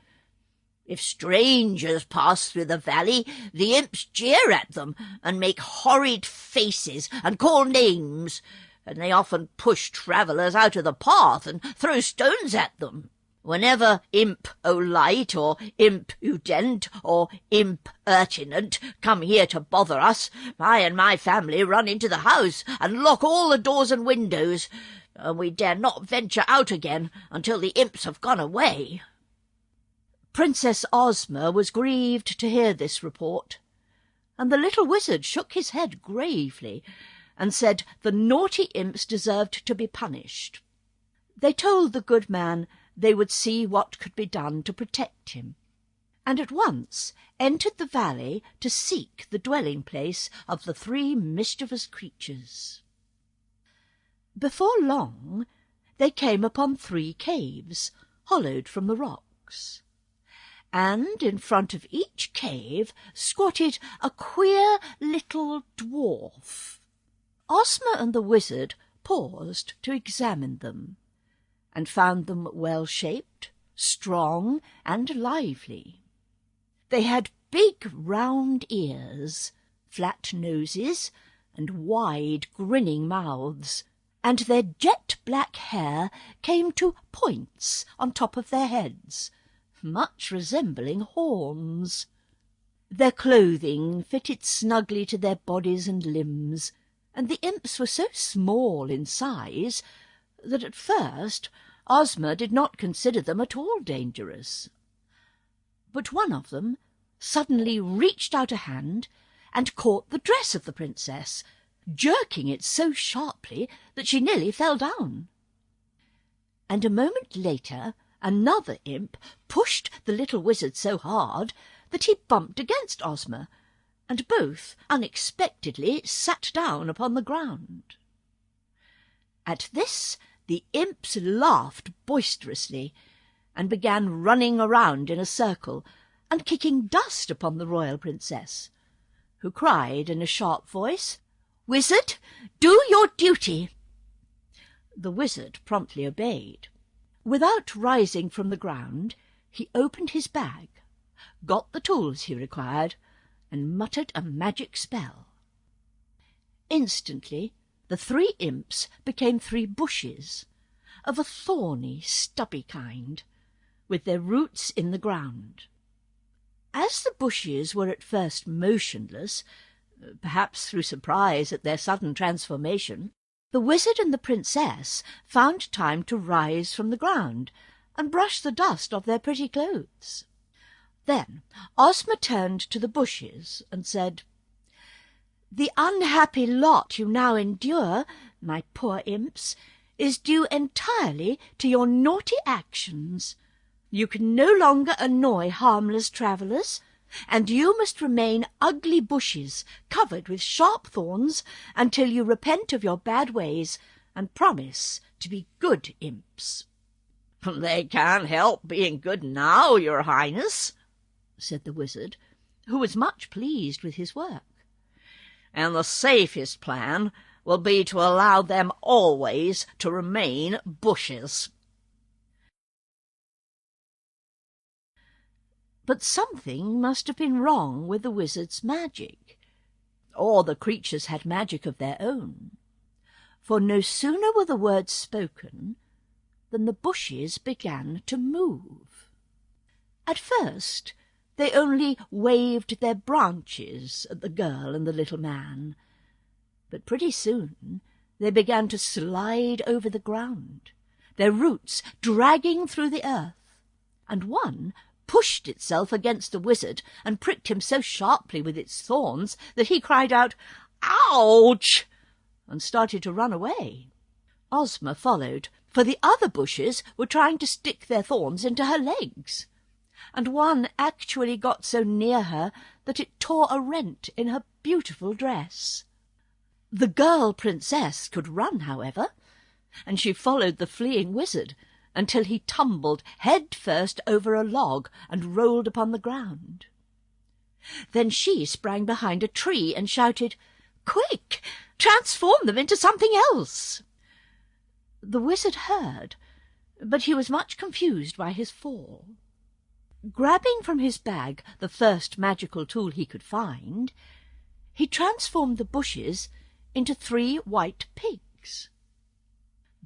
If strangers pass through the valley, the imps jeer at them and make horrid faces and call names, and they often push travellers out of the path and throw stones at them. Whenever Imp Olight or Imp Udent or Imp Urtinant come here to bother us, I and my family run into the house and lock all the doors and windows, and we dare not venture out again until the imps have gone away." Princess Ozma was grieved to hear this report, and the little wizard shook his head gravely and said the naughty imps deserved to be punished. They told the good man they would see what could be done to protect him, and at once entered the valley to seek the dwelling-place of the 3 mischievous creatures. Before long they came upon 3 caves, hollowed from the rocks, and in front of each cave squatted a queer little dwarf. Ozma and the wizard paused to examine them, and found them well-shaped, strong, and lively. They had big round ears, flat noses, and wide grinning mouths, and their jet-black hair came to points on top of their heads, much resembling horns. Their clothing fitted snugly to their bodies and limbs, and the imps were so small in size that at first Ozma did not consider them at all dangerous. But one of them suddenly reached out a hand and caught the dress of the princess, jerking it so sharply that she nearly fell down. And a moment later another imp pushed the little wizard so hard that he bumped against Ozma, and both unexpectedly sat down upon the ground. At this the imps laughed boisterously, and began running around in a circle and kicking dust upon the royal princess, who cried in a sharp voice, "Wizard, do your duty!" The wizard promptly obeyed. Without rising from the ground, he opened his bag, got the tools he required, and muttered a magic spell. Instantly the 3 imps became 3 bushes, of a thorny, stubby kind, with their roots in the ground. As the bushes were at first motionless, perhaps through surprise at their sudden transformation, the wizard and the princess found time to rise from the ground and brush the dust off their pretty clothes. Then Ozma turned to the bushes and said, "The unhappy lot you now endure, my poor imps, is due entirely to your naughty actions. You can no longer annoy harmless travellers, and you must remain ugly bushes covered with sharp thorns until you repent of your bad ways and promise to be good imps." "They can't help being good now, your Highness," said the wizard, who was much pleased with his work, "and the safest plan will be to allow them always to remain bushes." But something must have been wrong with the wizard's magic, or the creatures had magic of their own, for no sooner were the words spoken than the bushes began to move. At first they only waved their branches at the girl and the little man, But pretty soon they began to slide over the ground, their roots dragging through the earth, and one pushed itself against the wizard and pricked him so sharply with its thorns that he cried out, "Ouch!" and started to run away. Ozma followed, for the other bushes were trying to stick their thorns into her legs, and one actually got so near her that it tore a rent in her beautiful dress. The girl princess could run, however, and she followed the fleeing wizard until he tumbled head first over a log and rolled upon the ground. Then she sprang behind a tree and shouted, "Quick! Transform them into something else!" The wizard heard, but he was much confused by his fall. Grabbing from his bag the first magical tool he could find, he transformed the bushes into 3 white pigs.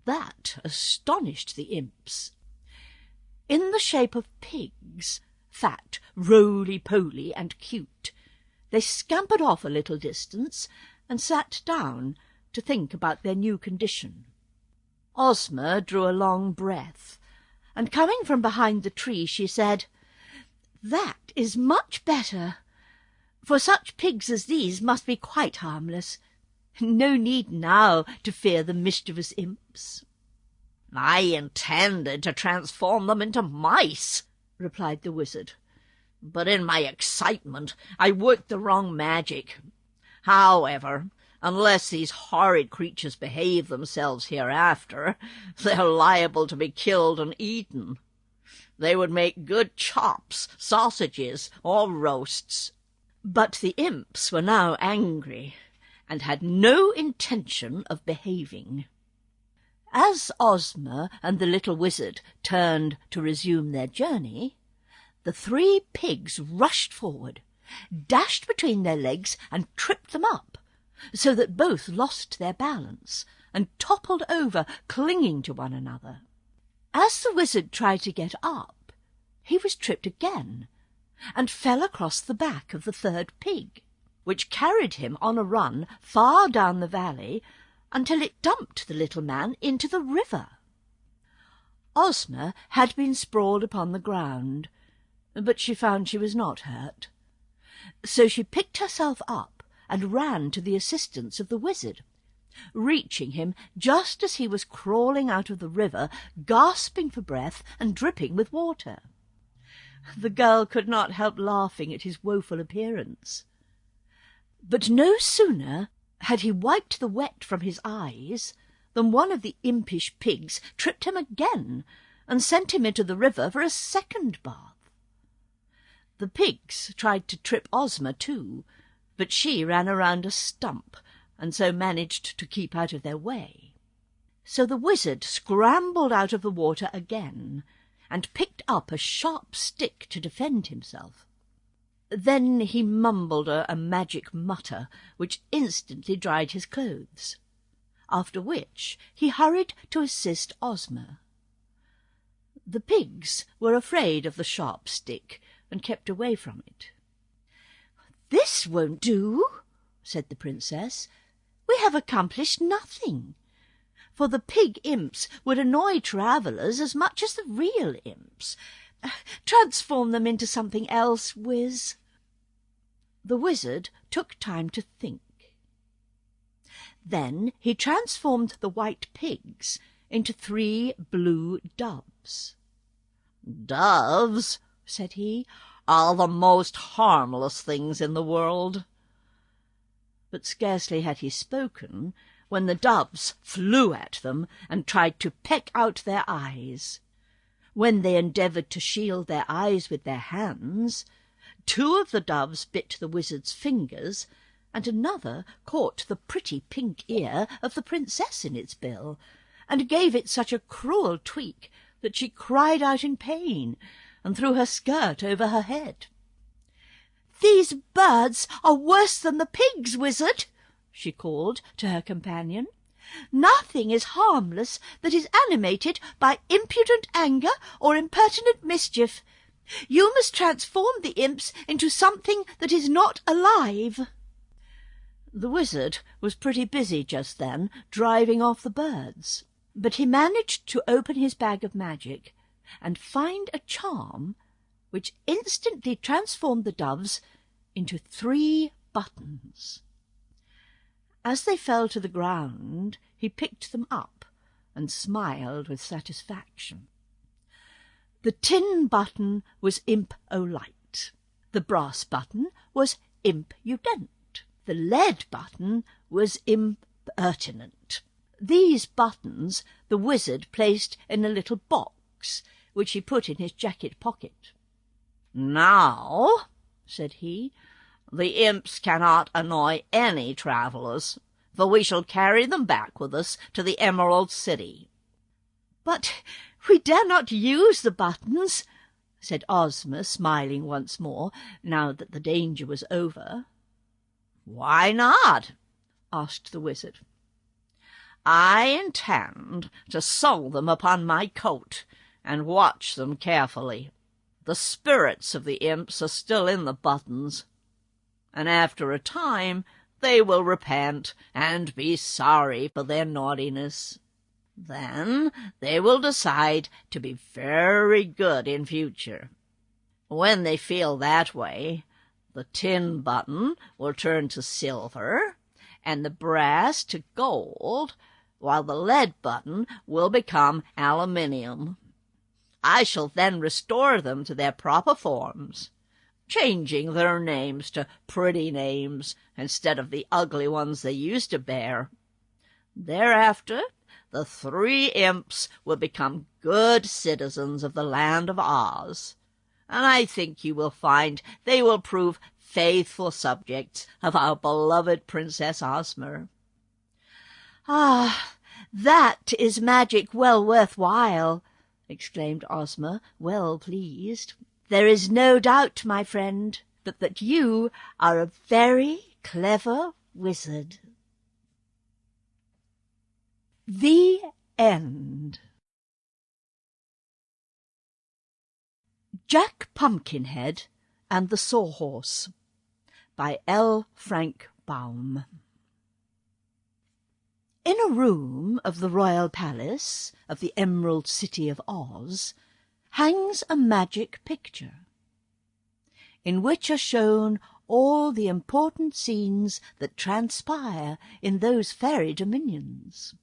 That astonished the imps. In the shape of pigs, fat, roly-poly, and cute, they scampered off a little distance and sat down to think about their new condition. Ozma drew a long breath, and coming from behind the tree, she said, "That is much better, for such pigs as these must be quite harmless. No need now to fear the mischievous imps." "I intended to transform them into mice," replied the wizard, "but in my excitement I worked the wrong magic. However, unless these horrid creatures behave themselves hereafter, they're liable to be killed and eaten. They would make good chops, sausages, or roasts." But the imps were now angry, and had no intention of behaving. As Ozma and the little wizard turned to resume their journey, the 3 pigs rushed forward, dashed between their legs and tripped them up, so that both lost their balance and toppled over, clinging to one another. As the wizard tried to get up, he was tripped again, and fell across the back of the 3rd pig, which carried him on a run far down the valley until it dumped the little man into the river. Ozma had been sprawled upon the ground, but she found she was not hurt. So she picked herself up and ran to the assistance of the wizard, reaching him just as he was crawling out of the river, gasping for breath and dripping with water. The girl could not help laughing at his woeful appearance. But no sooner had he wiped the wet from his eyes than one of the impish pigs tripped him again and sent him into the river for a second bath. The pigs tried to trip Ozma too, but she ran around a stump and so managed to keep out of their way. So the wizard scrambled out of the water again and picked up a sharp stick to defend himself. Then he mumbled a magic mutter, which instantly dried his clothes, after which he hurried to assist Ozma. The pigs were afraid of the sharp stick and kept away from it. "This won't do," said the princess. "We have accomplished nothing, for the pig imps would annoy travellers as much as the real imps. Transform them into something else, Wiz." The wizard took time to think. Then he transformed the white pigs into 3 blue doves. "Doves," said he, "are the most harmless things in the world." But scarcely had he spoken when the doves flew at them and tried to peck out their eyes. When they endeavoured to shield their eyes with their hands, 2 of the doves bit the wizard's fingers, and another caught the pretty pink ear of the princess in its bill, and gave it such a cruel tweak that she cried out in pain and threw her skirt over her head. "These birds are worse than the pigs, wizard," she called to her companion. "Nothing is harmless that is animated by impudent anger or impertinent mischief. You must transform the imps into something that is not alive." The wizard was pretty busy just then, driving off the birds, but he managed to open his bag of magic and find a charm which instantly transformed the doves into 3 buttons. As they fell to the ground, he picked them up and smiled with satisfaction. The tin button was Imp-O-Light. The brass button was Imp-Udent. The lead button was Impertinent. These buttons the wizard placed in a little box, which he put in his jacket pocket. "Now," said he, "the imps cannot annoy any travellers, for we shall carry them back with us to the Emerald City." "But we dare not use the buttons," said Ozma, smiling once more, now that the danger was over. "Why not?" asked the wizard. "I intend to sew them upon my coat and watch them carefully. The spirits of the imps are still in the buttons, and after a time they will repent and be sorry for their naughtiness. Then they will decide to be very good in future. When they feel that way, the tin button will turn to silver, and the brass to gold, while the lead button will become aluminium. I shall then restore them to their proper forms, changing their names to pretty names instead of the ugly ones they used to bear. Thereafter, the 3 imps will become good citizens of the land of Oz, and I think you will find they will prove faithful subjects of our beloved Princess Ozma." "Ah, that is magic well worth while," exclaimed Ozma, well pleased. "There is no doubt, my friend, but that you are a very clever wizard." The End. Jack Pumpkinhead and the Sawhorse by L. Frank Baum. In a room of the royal palace of the Emerald City of Oz hangs a magic picture, in which are shown all the important scenes that transpire in those fairy dominions.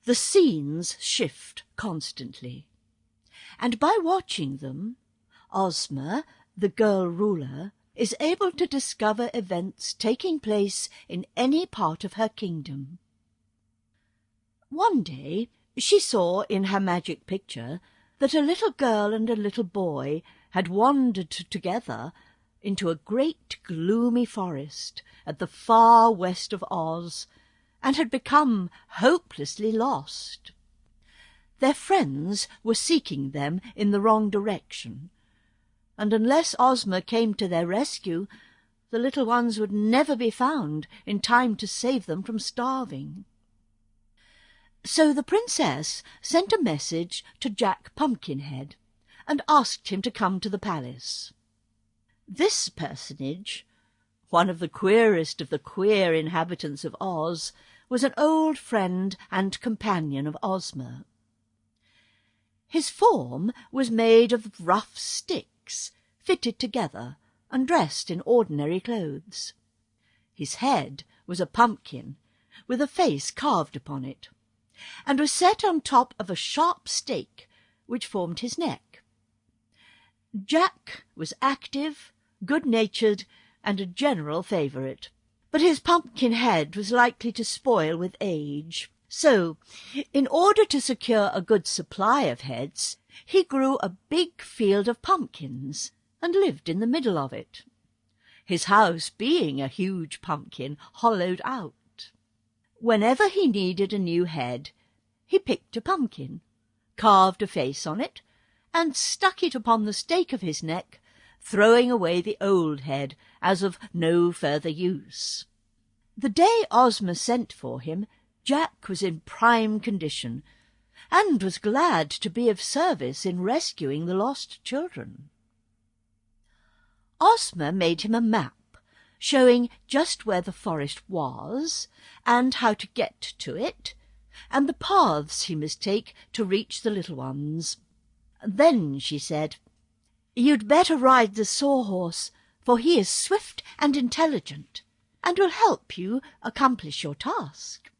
The scenes shift constantly, and by watching them, Ozma, the girl ruler, is able to discover events taking place in any part of her kingdom. One day she saw in her magic picture that a little girl and a little boy had wandered together into a great gloomy forest at the far west of Oz, and had become hopelessly lost. Their friends were seeking them in the wrong direction, and unless Ozma came to their rescue, the little ones would never be found in time to save them from starving. So the princess sent a message to Jack Pumpkinhead and asked him to come to the palace. This personage, one of the queerest of the queer inhabitants of Oz, was an old friend and companion of Ozma. His form was made of rough sticks, fitted together and dressed in ordinary clothes. His head was a pumpkin, with a face carved upon it, and was set on top of a sharp stake which formed his neck. Jack was active, good-natured, and a general favourite, but his pumpkin head was likely to spoil with age. So, in order to secure a good supply of heads, he grew a big field of pumpkins and lived in the middle of it, his house being a huge pumpkin hollowed out. Whenever he needed a new head, he picked a pumpkin, carved a face on it, and stuck it upon the stake of his neck, throwing away the old head as of no further use. The day Ozma sent for him, Jack was in prime condition, and was glad to be of service in rescuing the lost children. Ozma made him a map, showing just where the forest was and how to get to it, and the paths he must take to reach the little ones. Then she said, "You'd better ride the Sawhorse, for he is swift and intelligent, and will help you accomplish your task."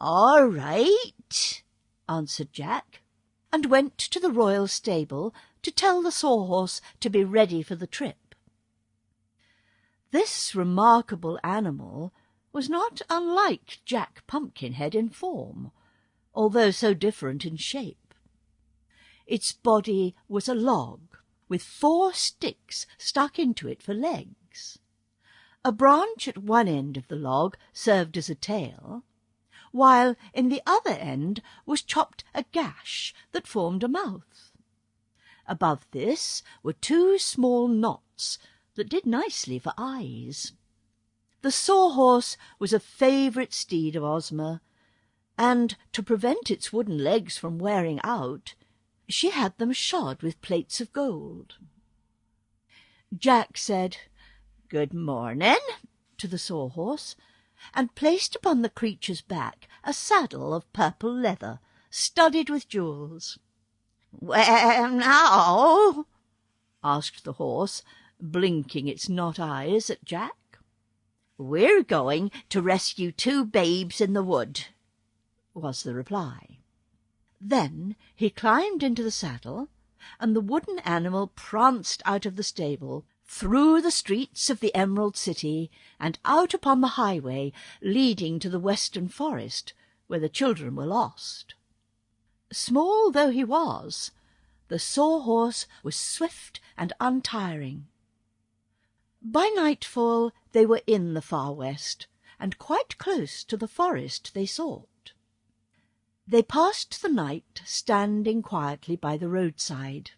"All right," answered Jack, and went to the royal stable to tell the Sawhorse to be ready for the trip. This remarkable animal was not unlike Jack Pumpkinhead in form, although so different in shape. Its body was a log, with 4 sticks stuck into it for legs. A branch at one end of the log served as a tail, while in the other end was chopped a gash that formed a mouth. Above this were 2 small knots that did nicely for eyes. The Sawhorse was a favourite steed of Ozma, and to prevent its wooden legs from wearing out, she had them shod with plates of gold. Jack said, "Good morning," to the Sawhorse, and placed upon the creature's back a saddle of purple leather, studded with jewels. "Where now?" asked the horse, blinking its knot eyes at Jack. "We're going to rescue 2 babes in the wood," was the reply. Then he climbed into the saddle, and the wooden animal pranced out of the stable, through the streets of the Emerald City, and out upon the highway leading to the western forest, where the children were lost. Small though he was, the Sawhorse was swift and untiring. By nightfall they were in the far west, and quite close to the forest they sought. They passed the night standing quietly by the roadside.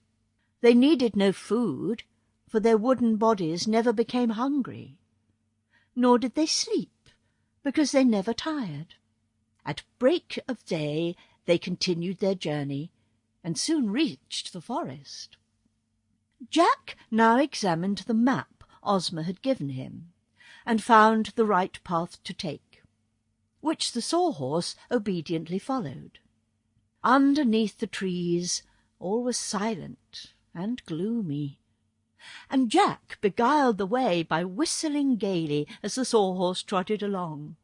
They needed no food, for their wooden bodies never became hungry. Nor did they sleep, because they never tired. At break of day they continued their journey, and soon reached the forest. Jack now examined the map Ozma had given him, and found the right path to take, which the Sawhorse obediently followed. Underneath the trees all was silent and gloomy, and Jack beguiled the way by whistling gaily as the Sawhorse trotted along.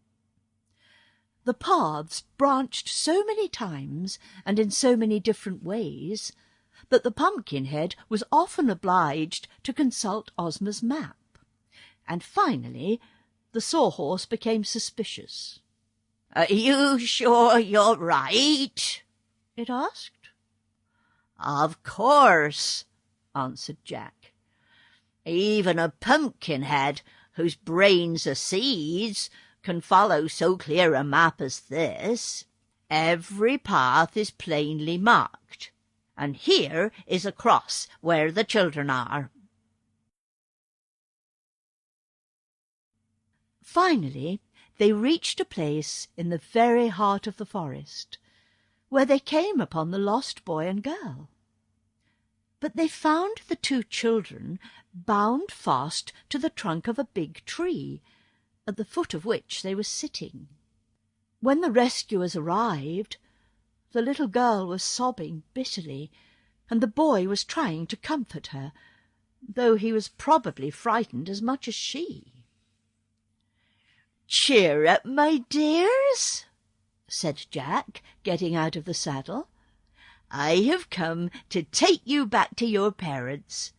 The paths branched so many times and in so many different ways that the Pumpkinhead was often obliged to consult Ozma's map, and finally the Sawhorse became suspicious. "Are you sure you're right?" it asked. "Of course," answered Jack. "Even a Pumpkinhead, whose brains are seeds, can follow so clear a map as this. Every path is plainly marked, and here is a cross where the children are." Finally, they reached a place in the very heart of the forest, where they came upon the lost boy and girl. But they found the 2 children bound fast to the trunk of a big tree, at the foot of which they were sitting. When the rescuers arrived, the little girl was sobbing bitterly, and the boy was trying to comfort her, though he was probably frightened as much as she. "Cheer up, my dears," said Jack, getting out of the saddle. "I have come to take you back to your parents.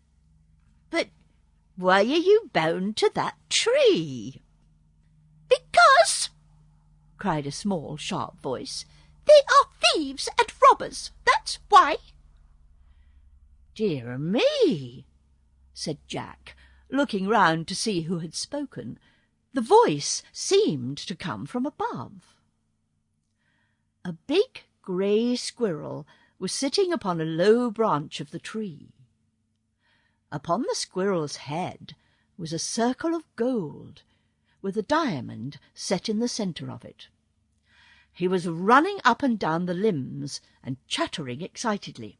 But why are you bound to that tree?" "Because," cried a small, sharp voice, "they are thieves and robbers, that's why." "Dear me," said Jack, looking round to see who had spoken. The voice seemed to come from above. A big grey squirrel was sitting upon a low branch of the tree. Upon the squirrel's head was a circle of gold, with a diamond set in the centre of it. He was running up and down the limbs and chattering excitedly.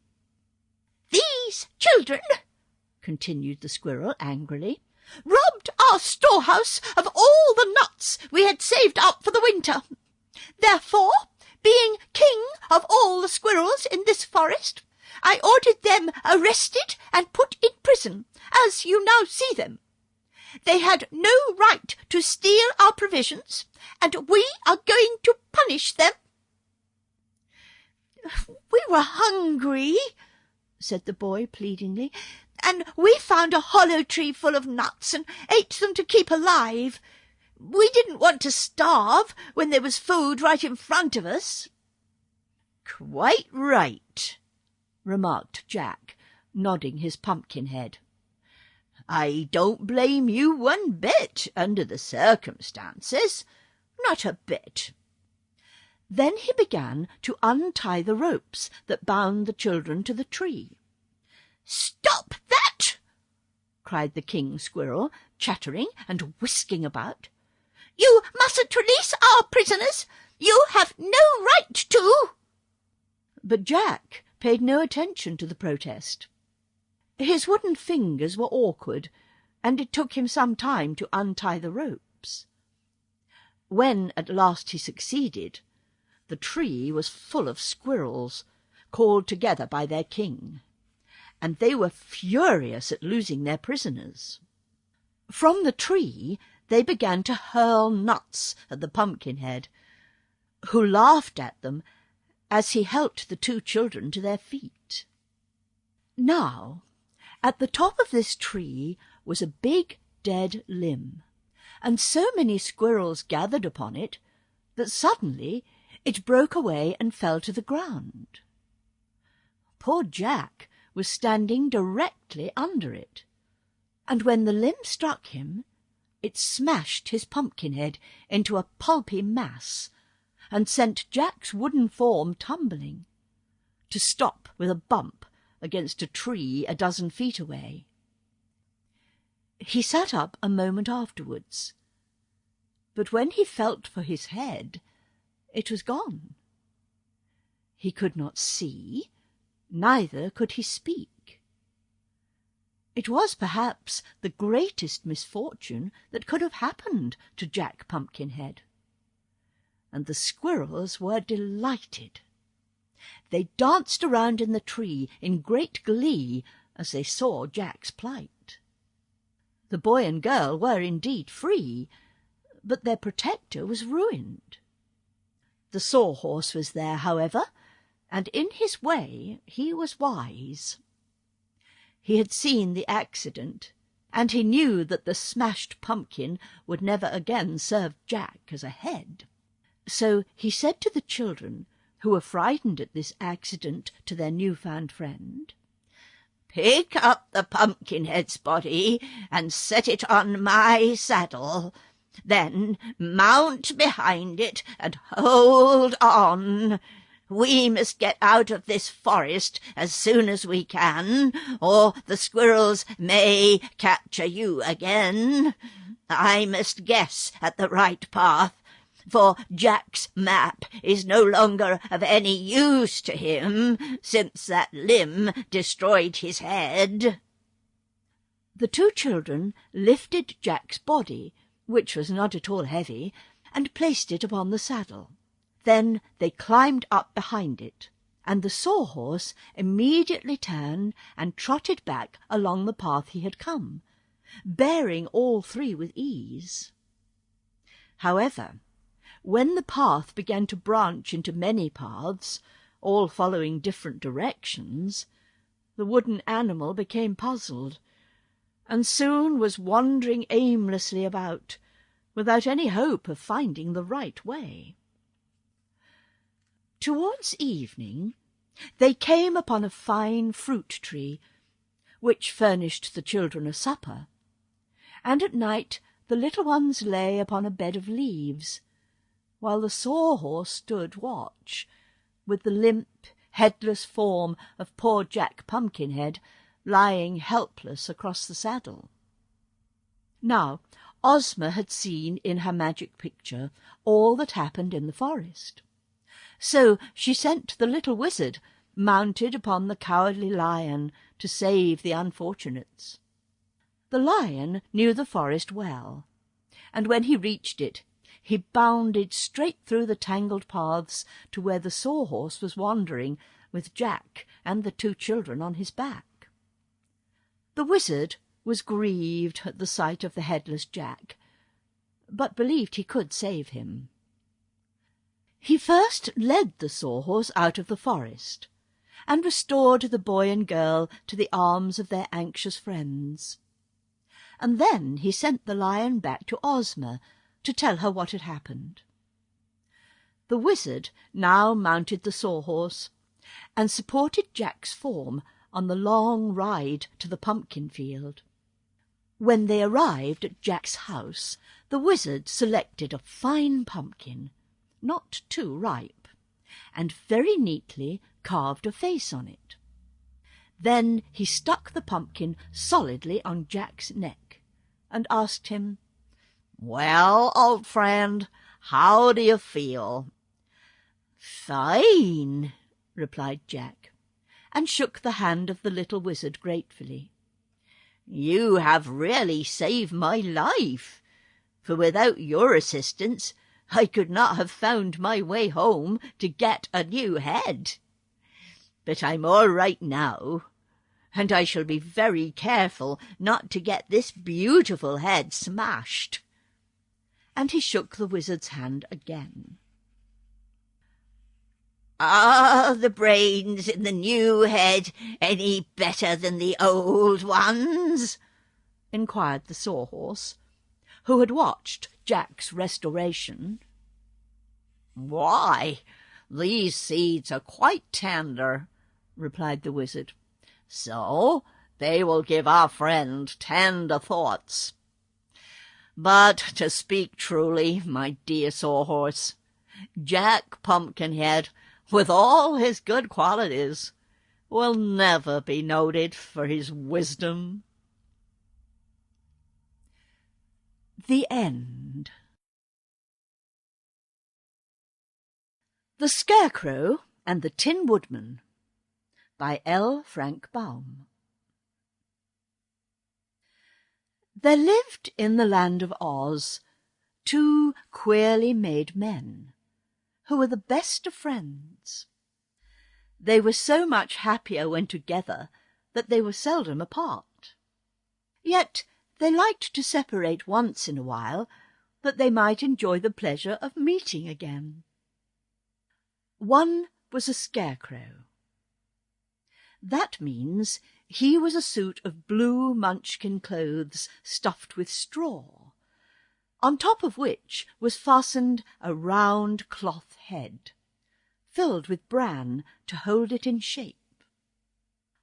"These children," continued the squirrel angrily, "robbed our storehouse of all the nuts we had saved up for the winter. Therefore, being king of all the squirrels in this forest, I ordered them arrested and put in prison, as you now see them. They had no right to steal our provisions, and we are going to punish them." "We were hungry," said the boy pleadingly, "and we found a hollow tree full of nuts and ate them to keep alive. We didn't want to starve when there was food right in front of us." "Quite right," remarked Jack, nodding his pumpkin head. "I don't blame you one bit under the circumstances, not a bit." Then he began to untie the ropes that bound the children to the tree. "Stop that!" cried the king squirrel, chattering and whisking about. "You mustn't release our prisoners. You have no right to." But Jack paid no attention to the protest. His wooden fingers were awkward, and it took him some time to untie the ropes. When at last he succeeded, the tree was full of squirrels, called together by their king, and they were furious at losing their prisoners. From the tree they began to hurl nuts at the Pumpkinhead, who laughed at them as he helped the two children to their feet. Now, at the top of this tree was a big dead limb, and so many squirrels gathered upon it that suddenly it broke away and fell to the ground. Poor Jack was standing directly under it, and when the limb struck him, it smashed his Pumpkinhead into a pulpy mass and sent Jack's wooden form tumbling, to stop with a bump against a tree 12 feet away. He sat up a moment afterwards, but when he felt for his head, it was gone. He could not see, neither could he speak. It was perhaps the greatest misfortune that could have happened to Jack Pumpkinhead, and the squirrels were delighted. They danced around in the tree in great glee as they saw Jack's plight. The boy and girl were indeed free, but their protector was ruined. The Sawhorse was there, however, and in his way he was wise. He had seen the accident, and he knew that the smashed pumpkin would never again serve Jack as a head. So he said to the children, who were frightened at this accident to their new-found friend, "Pick up the Pumpkinhead's body and set it on my saddle. Then mount behind it and hold on. We must get out of this forest as soon as we can, or the squirrels may capture you again. I must guess at the right path, for Jack's map is no longer of any use to him, since that limb destroyed his head." The two children lifted Jack's body, which was not at all heavy, and placed it upon the saddle. Then they climbed up behind it, and the Sawhorse immediately turned and trotted back along the path he had come, bearing all three with ease. However, when the path began to branch into many paths, all following different directions, the wooden animal became puzzled, and soon was wandering aimlessly about, without any hope of finding the right way. Towards evening they came upon a fine fruit-tree, which furnished the children a supper, and at night the little ones lay upon a bed of leaves, while the Sawhorse stood watch, with the limp, headless form of poor Jack Pumpkinhead lying helpless across the saddle. Now, Ozma had seen in her magic picture all that happened in the forest. So she sent the little wizard, mounted upon the Cowardly Lion, to save the unfortunates. The The lion knew the forest well, and when he reached it, he bounded straight through the tangled paths to where the sawhorse was wandering with Jack and the 2 children on his back. The wizard was grieved at the sight of the headless Jack, but believed he could save him. He first led the sawhorse out of the forest, and restored the boy and girl to the arms of their anxious friends. And then he sent the lion back to Ozma to tell her what had happened. The wizard now mounted the sawhorse, and supported Jack's form on the long ride to the pumpkin field. When they arrived at Jack's house, the wizard selected a fine pumpkin, not too ripe, and very neatly carved a face on it. Then he stuck the pumpkin solidly on Jack's neck, and asked him, "Well, old friend, how do you feel?" "Fine," replied Jack, and shook the hand of the little wizard gratefully. "You have really saved my life, for without your assistance I could not have found my way home to get a new head. But I'm all right now, and I shall be very careful not to get this beautiful head smashed." And he shook the wizard's hand again. "Are the brains in the new head any better than the old ones?" inquired the sawhorse, who had watched Jack's restoration. "Why, these seeds are quite tender," replied the wizard, "so they will give our friend tender thoughts. But to speak truly, my dear sawhorse, Jack Pumpkinhead, with all his good qualities, will never be noted for his wisdom." The End. The Scarecrow and the Tin Woodman by L. Frank Baum. There lived in the land of Oz 2 queerly made men, who were the best of friends. They were so much happier when together that they were seldom apart. Yet they liked to separate once in a while, that they might enjoy the pleasure of meeting again. One was a scarecrow. That means he was a suit of blue munchkin clothes stuffed with straw, on top of which was fastened a round cloth head, filled with bran to hold it in shape.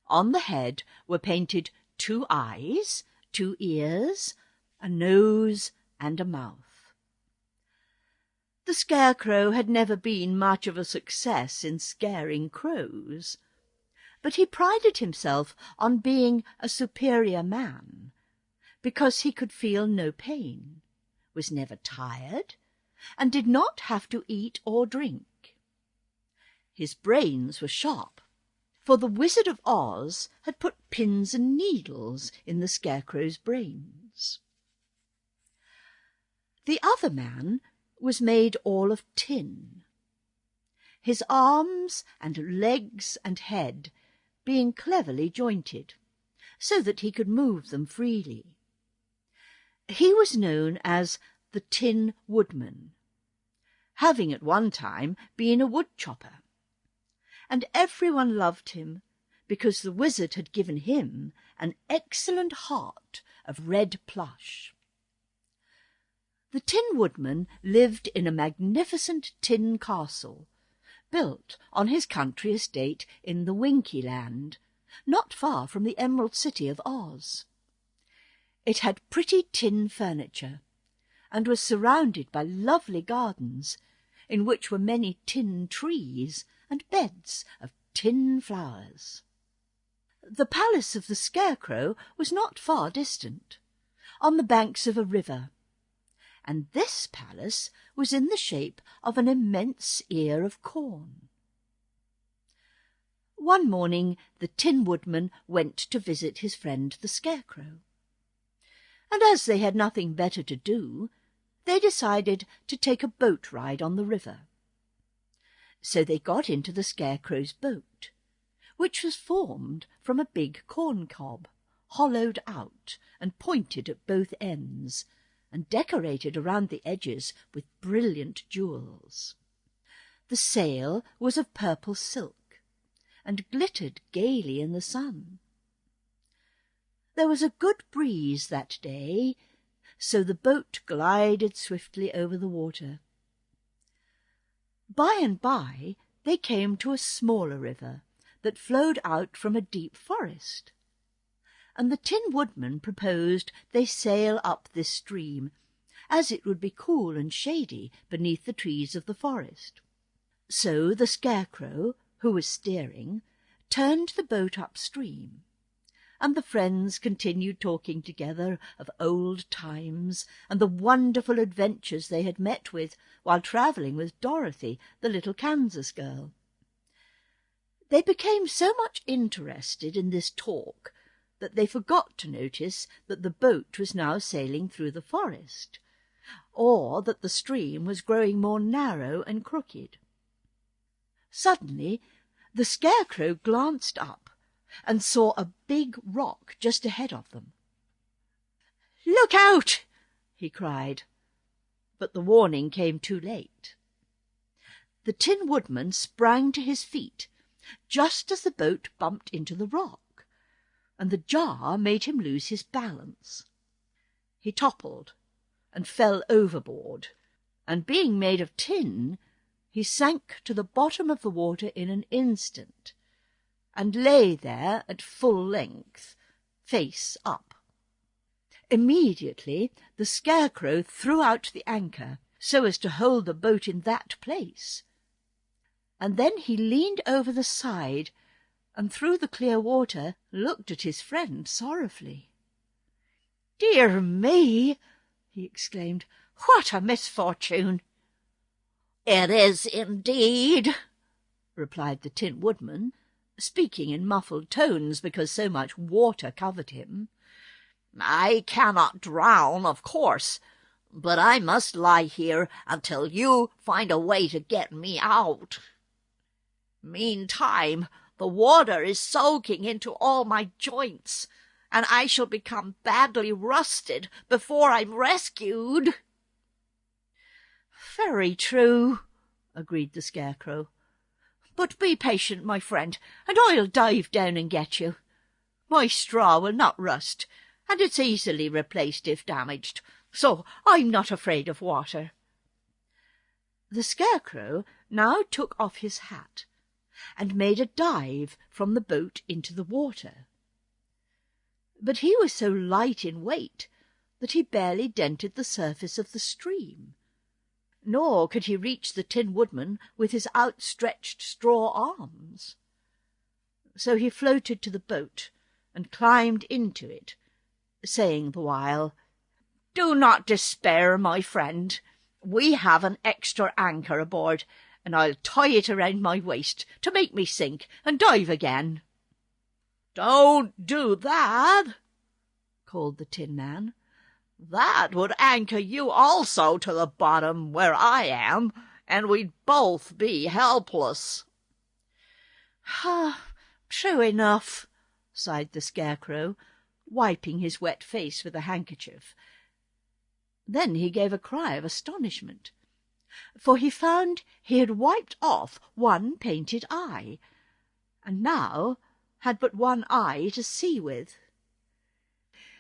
On the head were painted 2 eyes, 2 ears, a nose, and a mouth. The Scarecrow had never been much of a success in scaring crows, but he prided himself on being a superior man, because he could feel no pain, was never tired, and did not have to eat or drink. His brains were sharp, for the Wizard of Oz had put pins and needles in the Scarecrow's brains. The other man was made all of tin, his arms and legs and head being cleverly jointed, so that he could move them freely. He was known as the Tin Woodman, having at one time been a wood chopper, and everyone loved him because the wizard had given him an excellent heart of red plush. The Tin Woodman lived in a magnificent tin castle, built on his country estate in the Winky Land, not far from the Emerald City of Oz. It had pretty tin furniture, and was surrounded by lovely gardens, in which were many tin trees and beds of tin flowers. The palace of the Scarecrow was not far distant, on the banks of a river, and this palace was in the shape of an immense ear of corn. One morning the Tin Woodman went to visit his friend the Scarecrow. and as they had nothing better to do, they decided to take a boat ride on the river. So they got into the Scarecrow's boat, which was formed from a big corn cob, hollowed out and pointed at both ends, and decorated around the edges with brilliant jewels. The sail was of purple silk, and glittered gaily in the sun. There was a good breeze that day, so the boat glided swiftly over the water. By and by they came to a smaller river that flowed out from a deep forest, and the Tin Woodman proposed they sail up this stream, as it would be cool and shady beneath the trees of the forest. So the Scarecrow, who was steering, turned the boat upstream, and the friends continued talking together of old times and the wonderful adventures they had met with while travelling with Dorothy, the little Kansas girl. They became so much interested in this talk that they forgot to notice that the boat was now sailing through the forest, or that the stream was growing more narrow and crooked. Suddenly the Scarecrow glanced up and saw a big rock just ahead of them. "Look out!" he cried, but the warning came too late. The Tin Woodman sprang to his feet just as the boat bumped into the rock, and the jar made him lose his balance. He toppled and fell overboard, and being made of tin, he sank to the bottom of the water in an instant, and lay there at full length, face up. Immediately the Scarecrow threw out the anchor so as to hold the boat in that place, and then he leaned over the side and through the clear water looked at his friend sorrowfully. "Dear me!" he exclaimed. "What a misfortune!" "It is indeed," replied the Tin Woodman, speaking in muffled tones because so much water covered him. "I cannot drown, of course, but I must lie here until you find a way to get me out. Meantime, the water is soaking into all my joints, and I shall become badly rusted before I'm rescued." "Very true," agreed the Scarecrow. "But be patient, my friend, and I'll dive down and get you. My straw will not rust, and it's easily replaced if damaged, so I'm not afraid of water." The Scarecrow now took off his hat and made a dive from the boat into the water. But he was so light in weight that he barely dented the surface of the stream, nor could he reach the Tin Woodman with his outstretched straw arms. So he floated to the boat and climbed into it, saying the while, "Do not despair, my friend. We have an extra anchor aboard, and I'll tie it around my waist to make me sink and dive again." "Don't do that," called the Tin Man. "That would anchor you also to the bottom where I am, and we'd both be helpless." "Ah, true enough," sighed the Scarecrow, wiping his wet face with a handkerchief. Then he gave a cry of astonishment, for he found he had wiped off one painted eye, and now had but one eye to see with.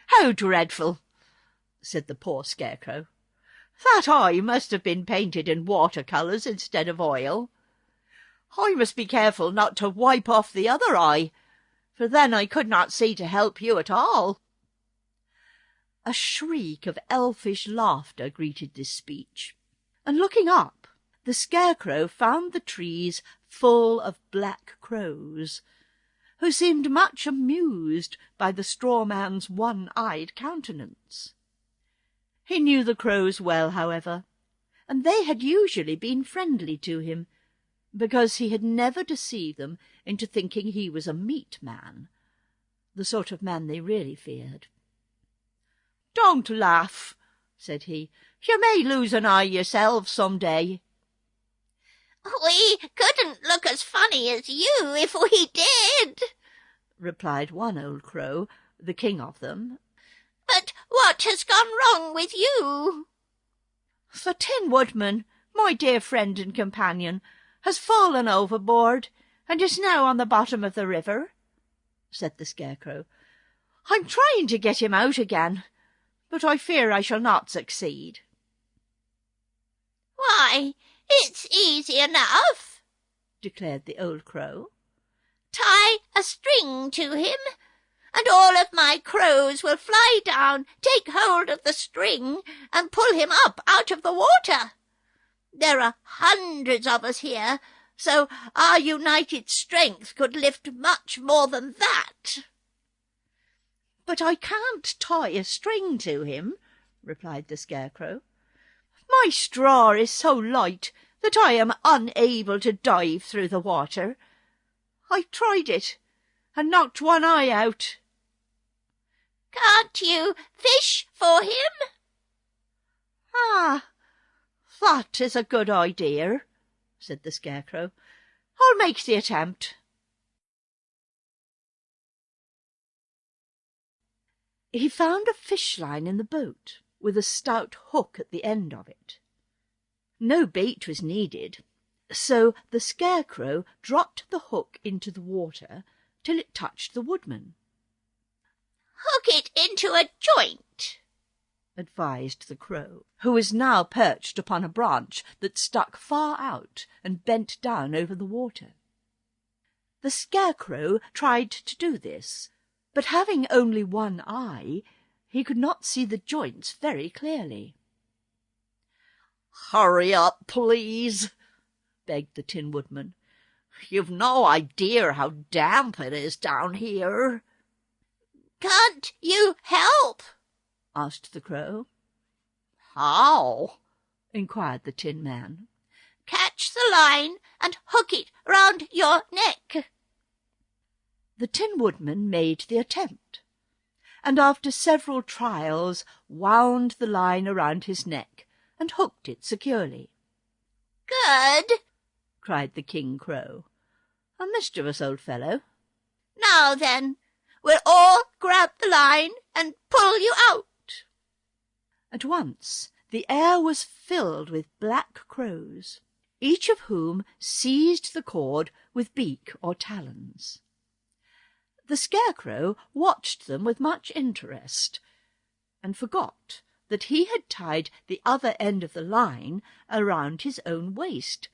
"How dreadful!" said the poor Scarecrow. "That eye must have been painted in water-colours instead of oil. I must be careful not to wipe off the other eye, for then I could not see to help you at all." A shriek of elfish laughter greeted this speech, and looking up, the Scarecrow found the trees full of black crows, who seemed much amused by the straw man's one-eyed countenance. He knew the crows well, however, and they had usually been friendly to him, because he had never deceived them into thinking he was a meat man, the sort of man they really feared. "Don't laugh," said he. "You may lose an eye yourself some day." "We couldn't look as funny as you if we did," replied one old crow, the king of them. "But what has gone wrong with you?" "The Tin Woodman, my dear friend and companion, has fallen overboard and is now on the bottom of the river," said the Scarecrow. "I'm trying to get him out again, but I fear I shall not succeed." "Why, it's easy enough," declared the old crow. "Tie a string to him, and all of my crows will fly down, take hold of the string, and pull him up out of the water. There are hundreds of us here, so our united strength could lift much more than that." "But I can't tie a string to him," replied the Scarecrow. "My straw is so light that I am unable to dive through the water. I tried it and knocked one eye out." "Can't you fish for him?" "Ah, that is a good idea," said the Scarecrow. "I'll make the attempt." He found a fish line in the boat, with a stout hook at the end of it. No bait was needed, so the Scarecrow dropped the hook into the water till it touched the woodman. "Hook it into a joint," advised the crow, who was now perched upon a branch that stuck far out and bent down over the water. The Scarecrow tried to do this, but having only one eye, he could not see the joints very clearly. "Hurry up, please," begged the Tin Woodman. "You've no idea how damp it is down here." "Can't you help?" asked the crow. "How?" inquired the Tin Man. "Catch the line and hook it round your neck." The Tin Woodman made the attempt, and after several trials wound the line around his neck and hooked it securely. "Good!" cried the King Crow. A mischievous old fellow. "Now then, we'll all grab the line and pull you out." At once the air was filled with black crows, each of whom seized the cord with beak or talons. The Scarecrow watched them with much interest, and forgot that he had tied the other end of the line around his own waist,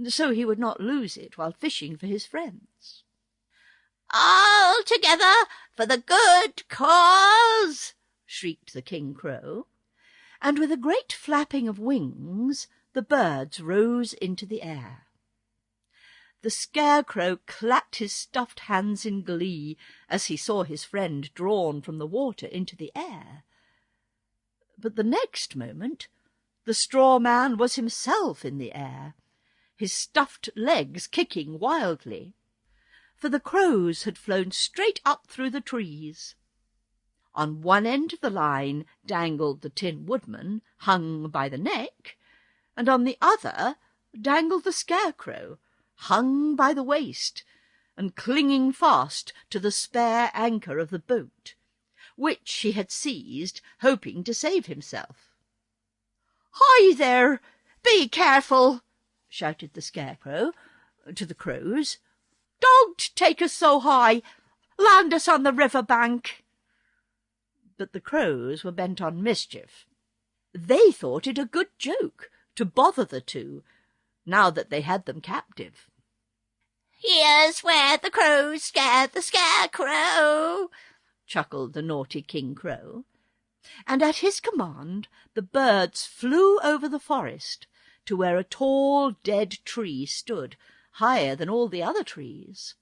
so he would not lose it while fishing for his friends. "All together for the good cause!" shrieked the King Crow, and with a great flapping of wings the birds rose into the air. The Scarecrow clapped his stuffed hands in glee as he saw his friend drawn from the water into the air. But the next moment the straw man was himself in the air, his stuffed legs kicking wildly, for the crows had flown straight up through the trees. On one end of the line dangled the Tin Woodman, hung by the neck, and on the other dangled the Scarecrow, hung by the waist, and clinging fast to the spare anchor of the boat, which he had seized, hoping to save himself. "Hi there! Be careful!" shouted the Scarecrow to the crows. "Don't take us so high! Land us on the river bank!" But the crows were bent on mischief. They thought it a good joke to bother the two, now that they had them captive. "Here's where the crows scared the Scarecrow," chuckled the naughty King Crow, and at his command the birds flew over the forest to where a tall dead tree stood, higher than all the other trees.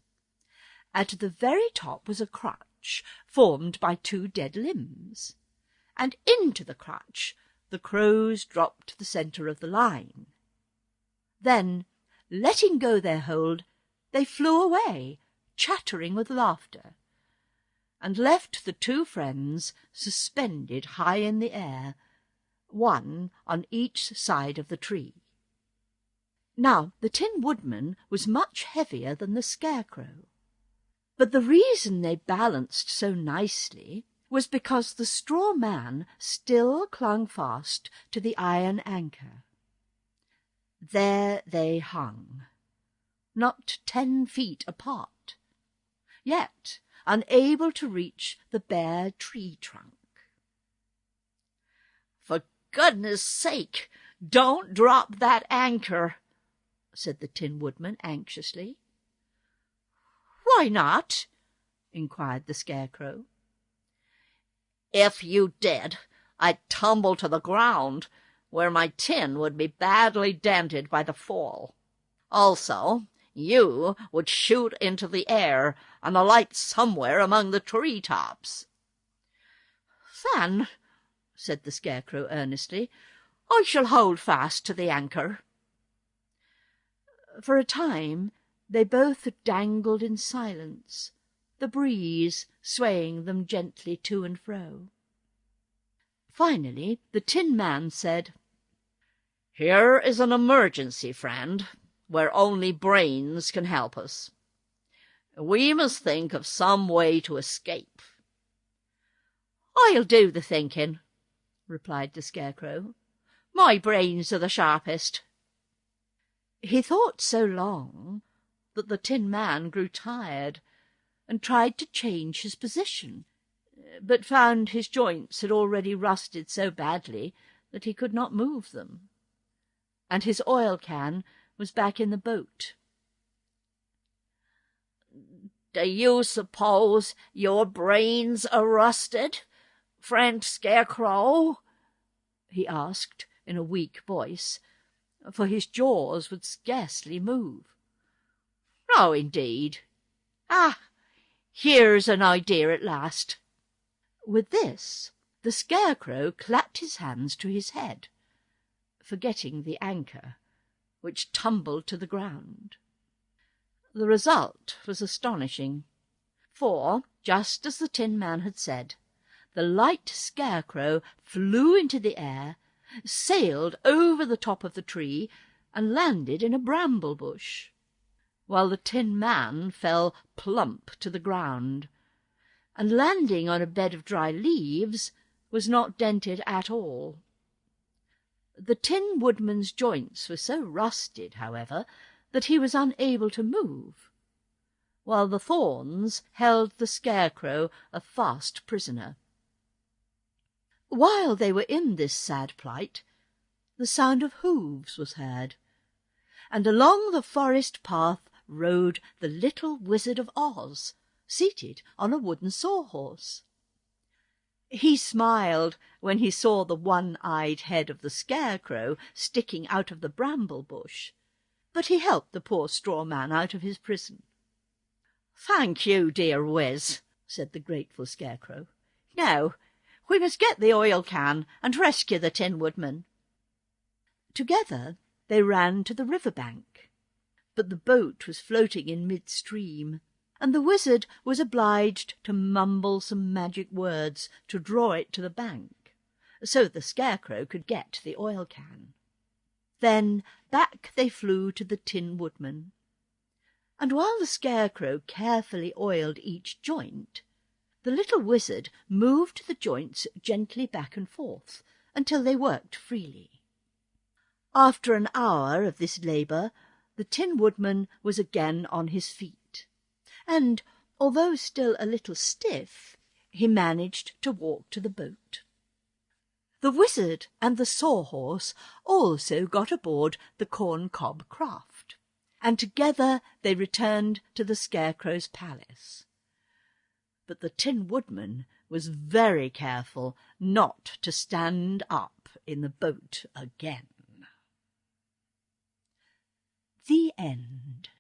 At the very top was a crutch formed by two dead limbs, and into the crutch the crows dropped the centre of the line. Then, letting go their hold, they flew away, chattering with laughter, and left the two friends suspended high in the air, one on each side of the tree. Now the Tin Woodman was much heavier than the Scarecrow, but the reason they balanced so nicely was because the straw man still clung fast to the iron anchor. There they hung, not 10 feet apart, yet unable to reach the bare tree trunk. "For goodness sake, don't drop that anchor," said the Tin Woodman anxiously. "Why not?" inquired the Scarecrow. "If you did, I'd tumble to the ground, where my tin would be badly dented by the fall. Also, you would shoot into the air and alight somewhere among the tree-tops." "Then," said the Scarecrow earnestly, "I shall hold fast to the anchor." For a time they both dangled in silence, the breeze swaying them gently to and fro. Finally the Tin Man said, "Here is an emergency, friend, where only brains can help us. We must think of some way to escape." "I'll do the thinking," replied the Scarecrow. "My brains are the sharpest." He thought so long that the Tin Man grew tired and tried to change his position, but found his joints had already rusted so badly that he could not move them, and his oil can was back in the boat. "Do you suppose your brains are rusted, friend Scarecrow?" he asked in a weak voice, for his jaws would scarcely move. "No, indeed. Ah, here's an idea at last." With this the Scarecrow clapped his hands to his head, forgetting the anchor, which tumbled to the ground. The result was astonishing, for, just as the Tin Man had said, the light Scarecrow flew into the air, sailed over the top of the tree, and landed in a bramble bush, while the Tin Man fell plump to the ground, and landing on a bed of dry leaves was not dented at all. The Tin Woodman's joints were so rusted, however, that he was unable to move, while the thorns held the Scarecrow a fast prisoner. While they were in this sad plight, the sound of hooves was heard, and along the forest path rode the little Wizard of Oz, seated on a wooden sawhorse. He smiled when he saw the one-eyed head of the Scarecrow sticking out of the bramble bush, but he helped the poor straw man out of his prison. "Thank you, dear Wiz," said the grateful Scarecrow. "Now we must get the oil can and rescue the Tin Woodman." Together they ran to the river bank, but the boat was floating in mid-stream, and the Wizard was obliged to mumble some magic words to draw it to the bank, so the Scarecrow could get the oil can. Then back they flew to the Tin Woodman, and while the Scarecrow carefully oiled each joint, the little Wizard moved the joints gently back and forth until they worked freely. After an hour of this labour, the Tin Woodman was again on his feet, and, although still a little stiff, he managed to walk to the boat. The Wizard and the Sawhorse also got aboard the corn-cob craft, and together they returned to the Scarecrow's palace. But the Tin Woodman was very careful not to stand up in the boat again. The end.